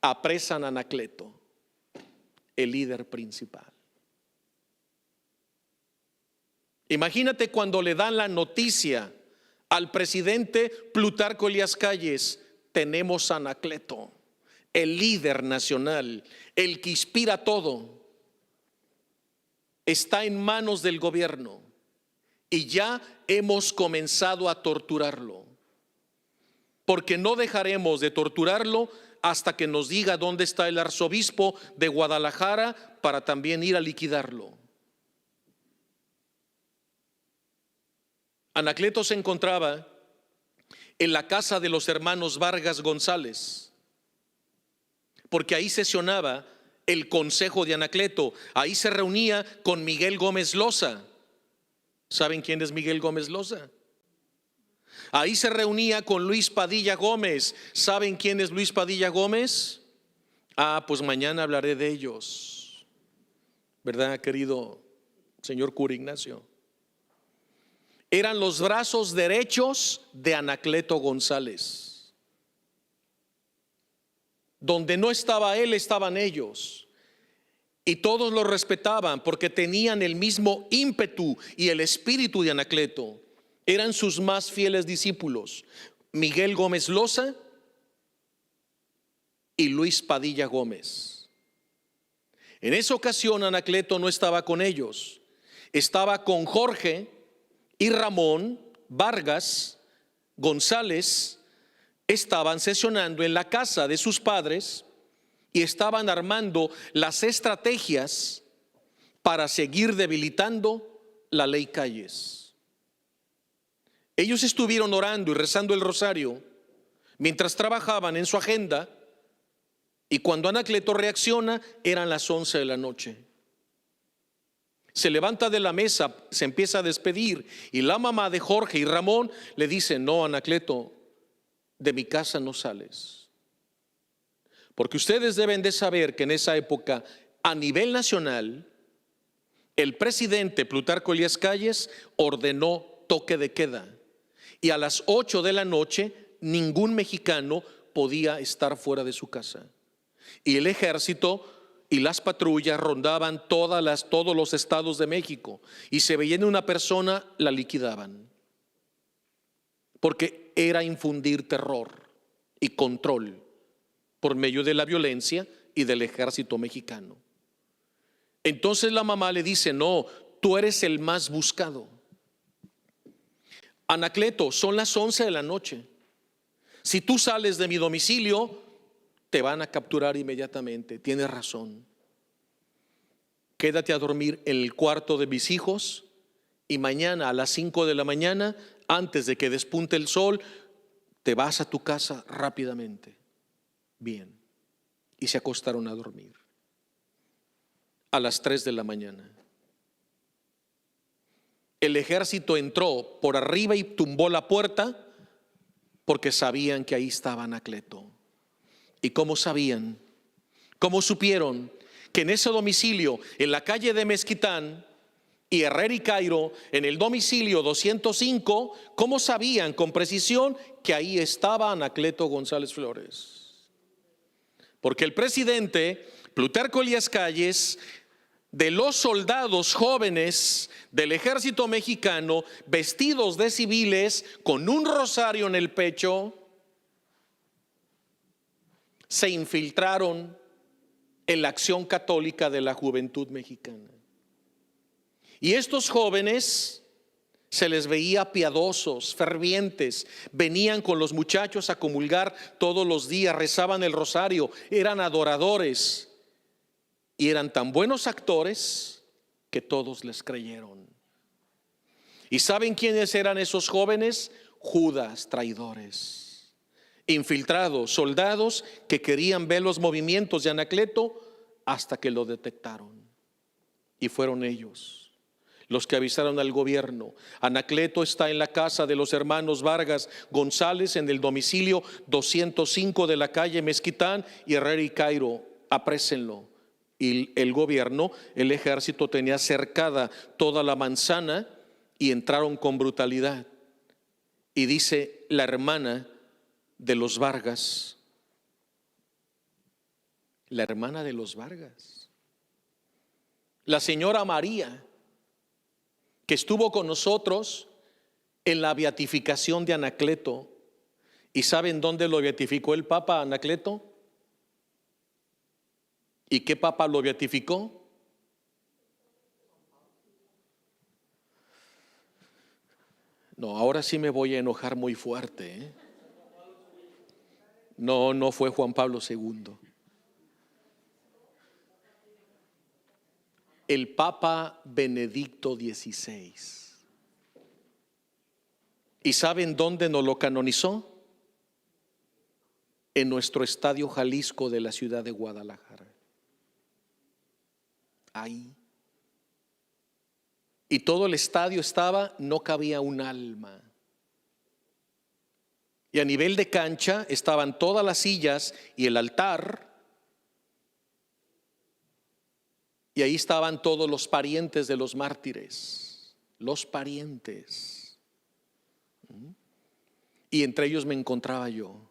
apresan a Anacleto, el líder principal. Imagínate cuando le dan la noticia al presidente Plutarco Elías Calles: tenemos a Anacleto, el líder nacional, el que inspira todo, está en manos del gobierno y ya hemos comenzado a torturarlo, porque no dejaremos de torturarlo hasta que nos diga dónde está el arzobispo de Guadalajara para también ir a liquidarlo. Anacleto se encontraba en la casa de los hermanos Vargas González, porque ahí sesionaba el consejo de Anacleto. Ahí se reunía con Miguel Gómez Loza. ¿Saben quién es Miguel Gómez Loza? Ahí se reunía con Luis Padilla Gómez. ¿Saben quién es Luis Padilla Gómez? Pues mañana hablaré de ellos, ¿verdad, querido señor cura Ignacio? Eran los brazos derechos de Anacleto González. Donde no estaba él, estaban ellos. Y todos lo respetaban porque tenían el mismo ímpetu y el espíritu de Anacleto. Eran sus más fieles discípulos, Miguel Gómez Loza y Luis Padilla Gómez. En esa ocasión Anacleto no estaba con ellos, estaba con Jorge y Ramón Vargas González. Estaban sesionando en la casa de sus padres y estaban armando las estrategias para seguir debilitando la ley Calles. Ellos estuvieron orando y rezando el rosario mientras trabajaban en su agenda, y cuando Anacleto reacciona eran las 11 de la noche. Se levanta de la mesa, se empieza a despedir, y la mamá de Jorge y Ramón le dice: no, Anacleto, de mi casa no sales. Porque ustedes deben de saber que en esa época, a nivel nacional, el presidente Plutarco Elías Calles ordenó toque de queda, y a las 8 de la noche ningún mexicano podía estar fuera de su casa. Y el ejército y las patrullas rondaban todos los estados de México, y se veían una persona, la liquidaban, porque era infundir terror y control por medio de la violencia y del ejército mexicano. Entonces la mamá le dice: no, tú eres el más buscado. Anacleto, son las 11 de la noche. Si tú sales de mi domicilio, te van a capturar inmediatamente. Tienes razón. Quédate a dormir en el cuarto de mis hijos, y mañana a las 5 de la mañana, antes de que despunte el sol, te vas a tu casa rápidamente. Bien. Y se acostaron a dormir. A las 3 de la mañana, el ejército entró por arriba y tumbó la puerta, porque sabían que ahí estaba Anacleto. ¿Y cómo sabían? ¿Cómo supieron que en ese domicilio, en la calle de Mezquitán y Herrera y Cairo, en el domicilio 205, cómo sabían con precisión que ahí estaba Anacleto González Flores? Porque el presidente Plutarco Elías Calles, de los soldados jóvenes del ejército mexicano, vestidos de civiles, con un rosario en el pecho, se infiltraron en la acción católica de la juventud mexicana. Y estos jóvenes se les veía piadosos, fervientes, venían con los muchachos a comulgar todos los días, rezaban el rosario, eran adoradores y eran tan buenos actores que todos les creyeron. ¿Y saben quiénes eran esos jóvenes? Judas, traidores, infiltrados, soldados que querían ver los movimientos de Anacleto hasta que lo detectaron. Y fueron ellos los que avisaron al gobierno: Anacleto está en la casa de los hermanos Vargas González, en el domicilio 205 de la calle Mezquitán y Herrera y Cairo, aprésenlo. Y el gobierno, el ejército, tenía cercada toda la manzana y entraron con brutalidad. Y dice la hermana de los Vargas, la hermana de los Vargas, la señora María, que estuvo con nosotros en la beatificación de Anacleto. ¿Y saben dónde lo beatificó el Papa Anacleto? ¿Y qué Papa lo beatificó? No, ahora sí me voy a enojar muy fuerte, ¿eh? No fue Juan Pablo II. El Papa Benedicto XVI. ¿Y saben dónde nos lo canonizó? En nuestro Estadio Jalisco de la ciudad de Guadalajara. Ahí. Y todo el estadio estaba, no cabía un alma. Y a nivel de cancha estaban todas las sillas y el altar. Y ahí estaban todos los parientes de los mártires. Los parientes. Y entre ellos me encontraba yo,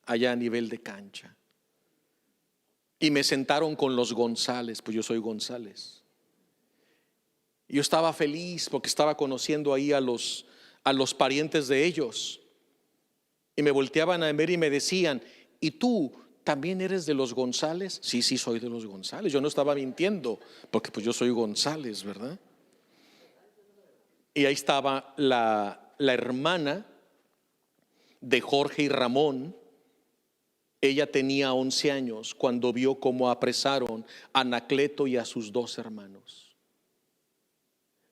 allá a nivel de cancha. Y me sentaron con los González, pues yo soy González. Yo estaba feliz porque estaba conociendo ahí a los parientes de ellos. Y me volteaban a ver y me decían, ¿y tú también eres de los González? Sí, soy de los González. Yo no estaba mintiendo, porque pues yo soy González, ¿verdad? Y ahí estaba la hermana de Jorge y Ramón. Ella tenía 11 años cuando vio cómo apresaron a Anacleto y a sus 2 hermanos.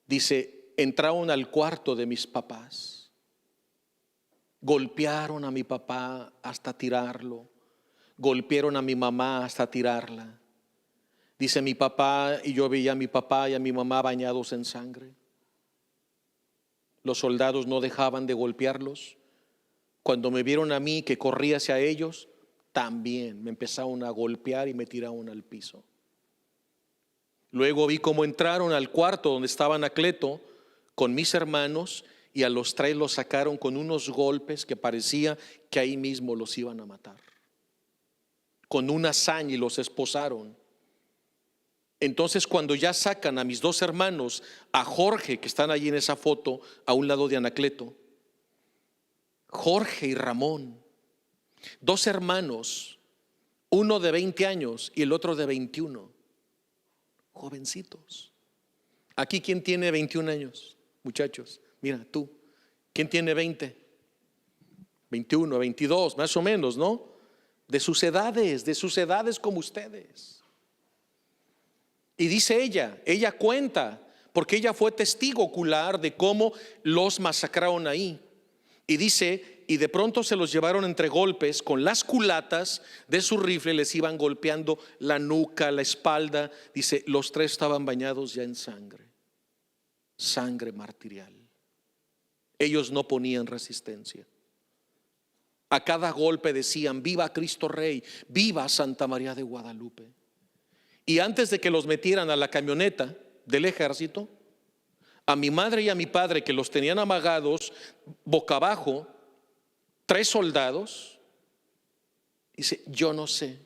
Dice, entraron al cuarto de mis papás, golpearon a mi papá hasta tirarlo, golpearon a mi mamá hasta tirarla. Dice, mi papá, y yo veía a mi papá y a mi mamá bañados en sangre. Los soldados no dejaban de golpearlos. Cuando me vieron a mí que corría hacia ellos, también me empezaron a golpear y me tiraron al piso. Luego vi cómo entraron al cuarto donde estaba Anacleto con mis hermanos y a los 3 los sacaron con unos golpes que parecía que ahí mismo los iban a matar. Con una hazaña y los esposaron. Entonces cuando ya sacan a mis 2 hermanos, a Jorge, que están allí en esa foto, a un lado de Anacleto, Jorge y Ramón, 2 hermanos, uno de 20 años y el otro de 21, jovencitos. Aquí, ¿quién tiene 21 años? Muchachos, mira tú, ¿quién tiene 20? 21, 22, más o menos, ¿no? De sus edades como ustedes. Y dice ella cuenta, porque ella fue testigo ocular de cómo los masacraron ahí. Y dice, y de pronto se los llevaron entre golpes con las culatas de su rifle, les iban golpeando la nuca, la espalda. Dice, los 3 estaban bañados ya en sangre, sangre martirial. Ellos no ponían resistencia. A cada golpe decían, viva Cristo Rey, viva Santa María de Guadalupe. Y antes de que los metieran a la camioneta del ejército, a mi madre y a mi padre, que los tenían amagados boca abajo, 3 soldados, dice, yo no sé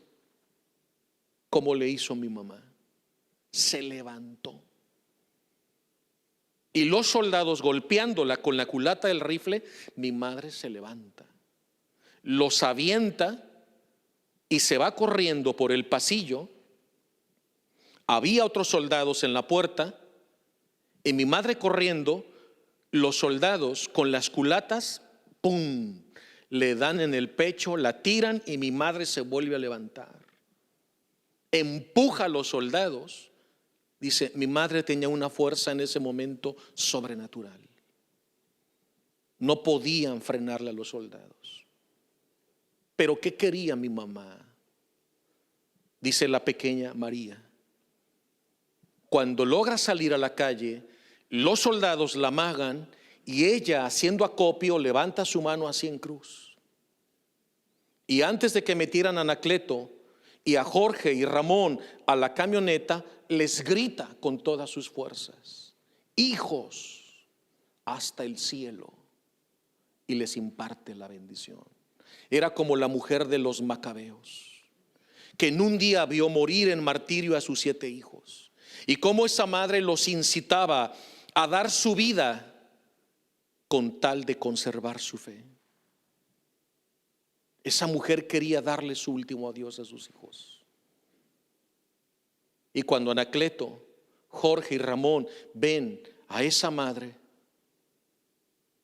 cómo le hizo mi mamá, se levantó. Y los soldados golpeándola con la culata del rifle, mi madre se levanta, los avienta y se va corriendo por el pasillo. Había otros soldados en la puerta y mi madre corriendo, los soldados con las culatas, ¡pum!, le dan en el pecho, la tiran y mi madre se vuelve a levantar. Empuja a los soldados. Dice, mi madre tenía una fuerza en ese momento sobrenatural. No podían frenarle a los soldados. Pero ¿qué quería mi mamá? Dice la pequeña María. Cuando logra salir a la calle, los soldados la amagan y ella, haciendo acopio, levanta su mano así en cruz. Y antes de que metieran a Anacleto y a Jorge y Ramón a la camioneta, les grita con todas sus fuerzas, hijos, hasta el cielo, y les imparte la bendición. Era como la mujer de los macabeos, que en un día vio morir en martirio a sus 7 hijos. Y cómo esa madre los incitaba a dar su vida con tal de conservar su fe. Esa mujer quería darle su último adiós a sus hijos. Y cuando Anacleto, Jorge y Ramón ven a esa madre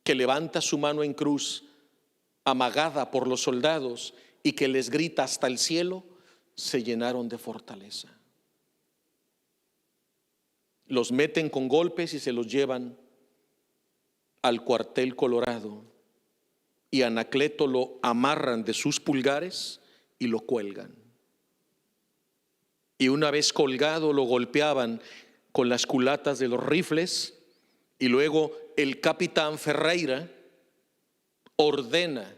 que levanta su mano en cruz, amagada por los soldados, y que les grita hasta el cielo, se llenaron de fortaleza. Los meten con golpes y se los llevan al cuartel Colorado, y Anacleto lo amarran de sus pulgares y lo cuelgan. Y una vez colgado lo golpeaban con las culatas de los rifles, y luego el capitán Ferreira ordena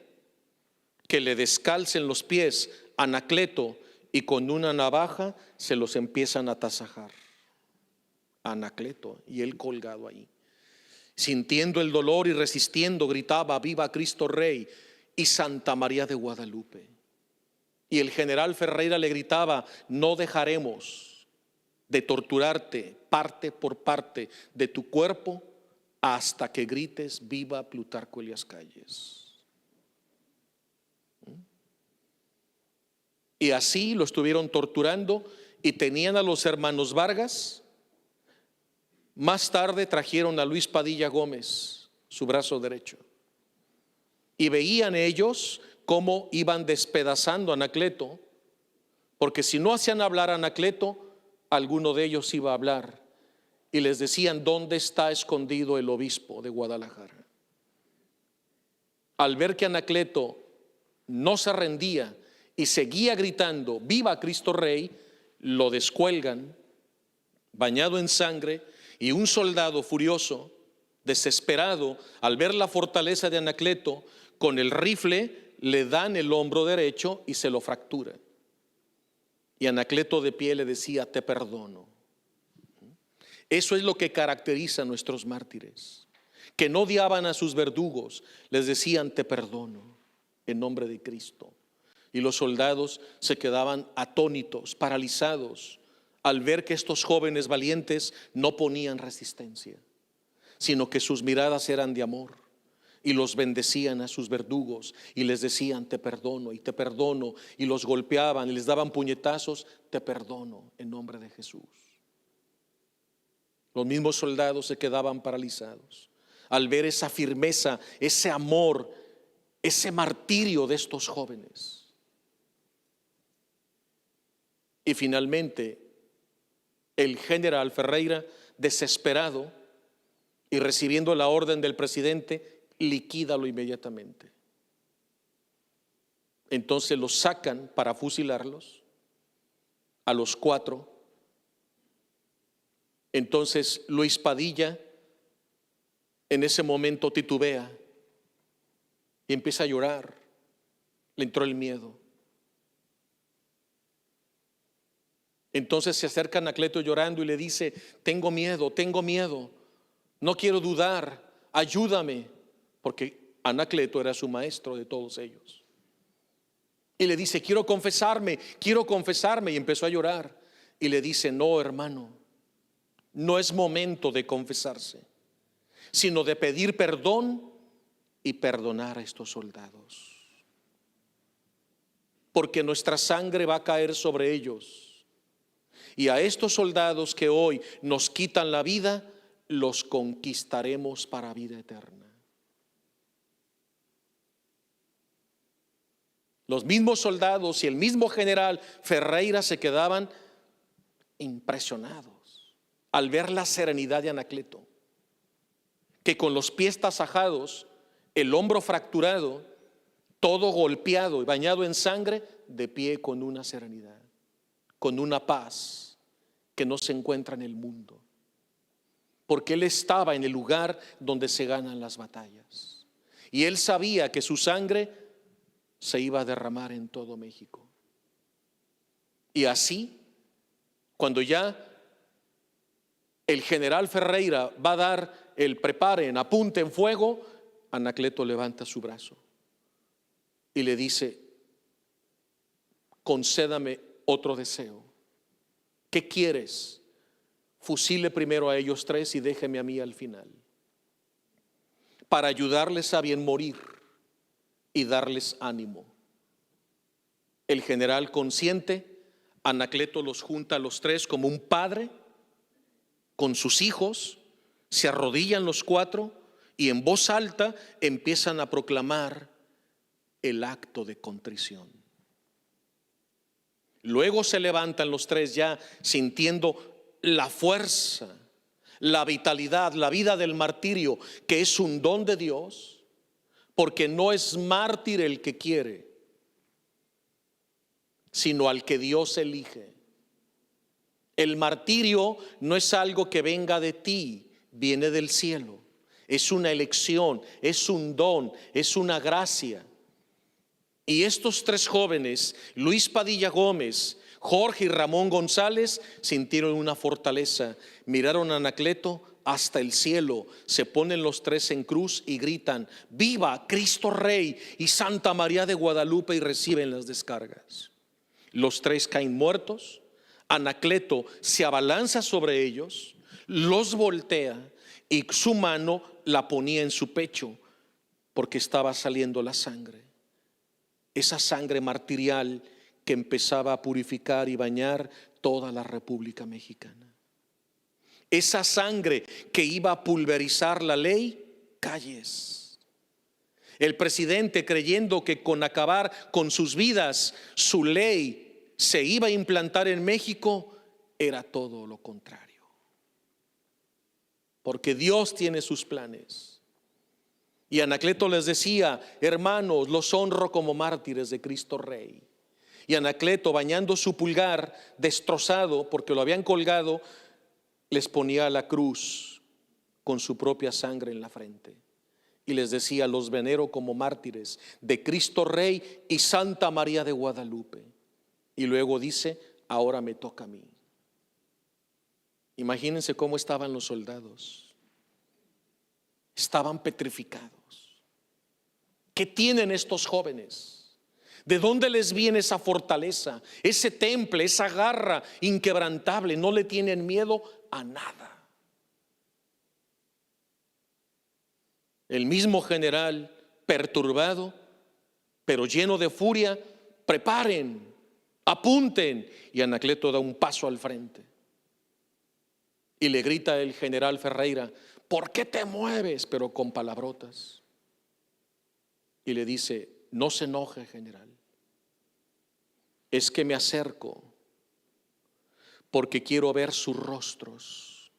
que le descalcen los pies a Anacleto y con una navaja se los empiezan a tasajar. Anacleto, y él colgado ahí. Sintiendo el dolor y resistiendo, gritaba: viva Cristo Rey y Santa María de Guadalupe. Y el general Ferreira le gritaba: no dejaremos de torturarte parte por parte de tu cuerpo hasta que grites viva Plutarco Elías Calles. Y así lo estuvieron torturando, y tenían a los hermanos Vargas. Más tarde trajeron a Luis Padilla Gómez, su brazo derecho, y veían ellos cómo iban despedazando a Anacleto, porque si no hacían hablar a Anacleto, alguno de ellos iba a hablar, y les decían: ¿dónde está escondido el obispo de Guadalajara? Al ver que Anacleto no se rendía y seguía gritando viva Cristo Rey, lo descuelgan bañado en sangre, y un soldado furioso, desesperado, al ver la fortaleza de Anacleto, con el rifle le dan el hombro derecho y se lo fractura. Y Anacleto de pie le decía: te perdono. Eso es lo que caracteriza a nuestros mártires, que no odiaban a sus verdugos, les decían: te perdono en nombre de Cristo. Y los soldados se quedaban atónitos, paralizados, al ver que estos jóvenes valientes no ponían resistencia, sino que sus miradas eran de amor, y los bendecían a sus verdugos y les decían: te perdono y te perdono, y los golpeaban y les daban puñetazos: te perdono en nombre de Jesús. Los mismos soldados se quedaban paralizados al ver esa firmeza, ese amor, ese martirio de estos jóvenes. Y finalmente el general Ferreira, desesperado y recibiendo la orden del presidente, liquídalo inmediatamente. Entonces los sacan para fusilarlos a los 4. Entonces Luis Padilla en ese momento titubea y empieza a llorar. Le entró el miedo. Entonces se acerca a Anacleto llorando y le dice: tengo miedo, no quiero dudar, ayúdame, porque Anacleto era su maestro de todos ellos. Y le dice: quiero confesarme, y empezó a llorar. Y le dice: no, hermano, no es momento de confesarse, sino de pedir perdón y perdonar a estos soldados, porque nuestra sangre va a caer sobre ellos. Y a estos soldados que hoy nos quitan la vida, los conquistaremos para vida eterna. Los mismos soldados y el mismo general Ferreira se quedaban impresionados al ver la serenidad de Anacleto, que con los pies tasajados, el hombro fracturado, todo golpeado y bañado en sangre, de pie con una serenidad, con una paz que no se encuentra en el mundo, porque él estaba en el lugar donde se ganan las batallas, y él sabía que su sangre se iba a derramar en todo México. Y así, cuando ya el general Ferreira va a dar el preparen, apunten fuego, Anacleto levanta su brazo y le dice: concédame otro deseo. ¿Qué quieres? Fusile primero a ellos 3 y déjeme a mí al final, para ayudarles a bien morir y darles ánimo. El general consciente, Anacleto los junta a los 3 como un padre con sus hijos, se arrodillan los 4 y en voz alta empiezan a proclamar el acto de contrición. Luego se levantan los 3 ya sintiendo la fuerza, la vitalidad, la vida del martirio, que es un don de Dios, porque no es mártir el que quiere, sino al que Dios elige. El martirio no es algo que venga de ti, viene del cielo. Es una elección, es un don, es una gracia. Y estos tres jóvenes, Luis Padilla Gómez, Jorge y Ramón González, sintieron una fortaleza. Miraron a Anacleto hasta el cielo, se ponen los tres en cruz y gritan: viva Cristo Rey y Santa María de Guadalupe, y reciben las descargas. Los tres caen muertos. Anacleto se abalanza sobre ellos, los voltea y su mano la ponía en su pecho porque estaba saliendo la sangre. Esa sangre martirial que empezaba a purificar y bañar toda la República Mexicana. Esa sangre que iba a pulverizar la ley, calles. El presidente, creyendo que con acabar con sus vidas, su ley se iba a implantar en México, era todo lo contrario. Porque Dios tiene sus planes. Y Anacleto les decía: hermanos, los honro como mártires de Cristo Rey. Y Anacleto, bañando su pulgar destrozado porque lo habían colgado, les ponía la cruz con su propia sangre en la frente. Y les decía: los venero como mártires de Cristo Rey y Santa María de Guadalupe. Y luego dice: ahora me toca a mí. Imagínense cómo estaban los soldados. Estaban petrificados. ¿Qué tienen estos jóvenes? ¿De dónde les viene esa fortaleza, ese temple, esa garra inquebrantable? No le tienen miedo a nada. El mismo general, perturbado, pero lleno de furia: preparen, apunten. Y Anacleto da un paso al frente. Y le grita el general Ferreira: ¿por qué te mueves? Pero con palabrotas. Y le dice: no se enoje, general. Es que me acerco porque quiero ver sus rostros.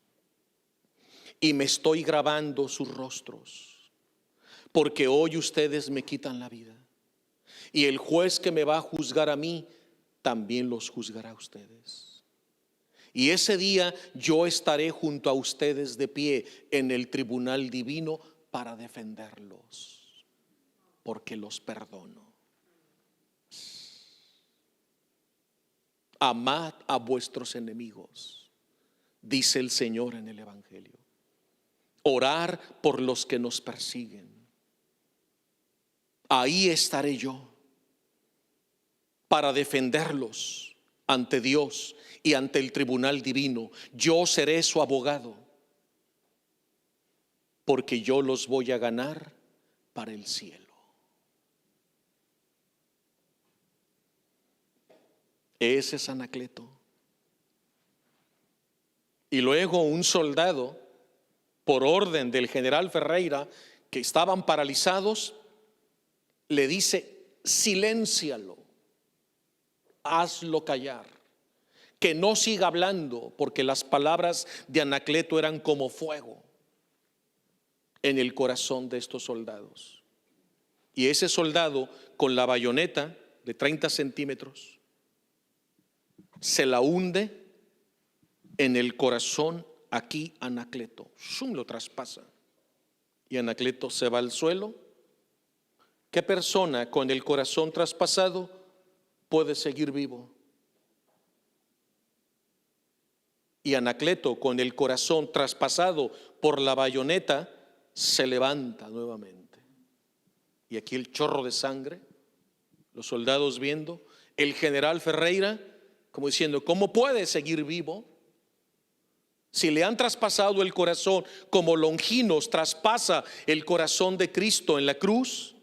Y me estoy grabando sus rostros. Porque hoy ustedes me quitan la vida. Y el juez que me va a juzgar a mí, también los juzgará a ustedes. Y ese día yo estaré junto a ustedes de pie en el tribunal divino para defenderlos. Porque los perdono. Amad a vuestros enemigos, dice el Señor en el Evangelio. Orar por los que nos persiguen. Ahí estaré yo para defenderlos ante Dios y ante el tribunal divino. Yo seré su abogado, porque yo los voy a ganar para el cielo. Ese es Anacleto. Y luego un soldado, por orden del general Ferreira, que estaban paralizados, le dice: siléncialo, hazlo callar, que no siga hablando, porque las palabras de Anacleto eran como fuego en el corazón de estos soldados. Y ese soldado, con la bayoneta de 30 centímetros, se la hunde en el corazón aquí a Anacleto. Lo traspasa. Y Anacleto se va al suelo. ¿Qué persona con el corazón traspasado puede seguir vivo? Y Anacleto, con el corazón traspasado por la bayoneta, se levanta nuevamente. Y aquí el chorro de sangre, los soldados viendo, el general Ferreira como diciendo: ¿cómo puede seguir vivo? Si le han traspasado el corazón como Longinos traspasa el corazón de Cristo en la cruz,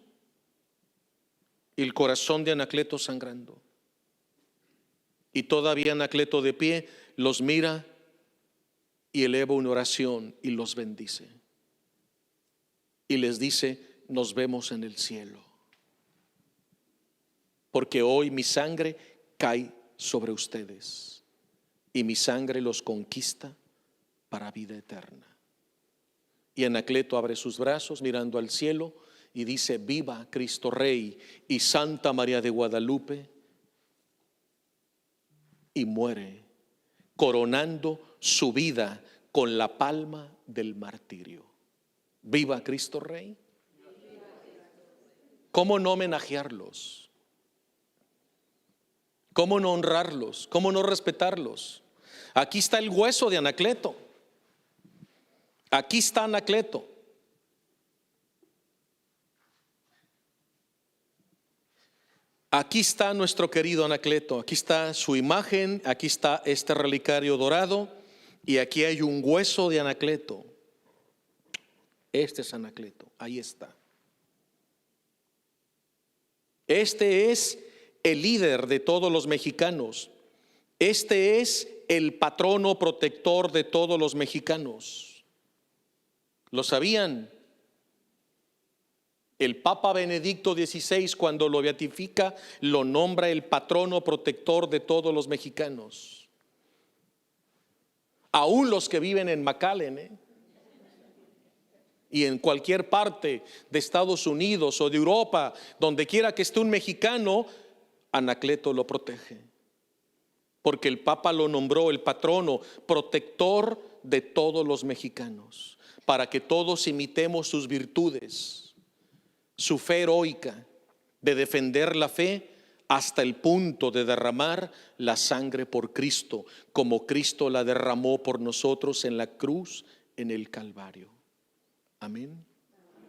y el corazón de Anacleto sangrando. Y todavía Anacleto de pie los mira y eleva una oración y los bendice. Y les dice: nos vemos en el cielo. Porque hoy mi sangre cae sobre ustedes y mi sangre los conquista para vida eterna. Y Anacleto abre sus brazos mirando al cielo y dice: viva Cristo Rey y Santa María de Guadalupe, y muere coronando su vida con la palma del martirio. Viva Cristo Rey. ¿Cómo no homenajearlos? ¿Cómo no honrarlos? ¿Cómo no respetarlos? Aquí está el hueso de Anacleto. Aquí está Anacleto. Aquí está nuestro querido Anacleto. Aquí está su imagen. Aquí está este relicario dorado. Y aquí hay un hueso de Anacleto. Este es Anacleto. Ahí está. Este es el líder de todos los mexicanos. Este es el patrono protector de todos los mexicanos. ¿Lo sabían? El Papa Benedicto XVI, cuando lo beatifica, lo nombra el patrono protector de todos los mexicanos. Aún los que viven en McAllen, y en cualquier parte de Estados Unidos o de Europa, donde quiera que esté un mexicano, Anacleto lo protege. Porque el Papa lo nombró el patrono protector de todos los mexicanos, para que todos imitemos sus virtudes, su fe heroica de defender la fe hasta el punto de derramar la sangre por Cristo, como Cristo la derramó por nosotros en la cruz, en el Calvario. Amén.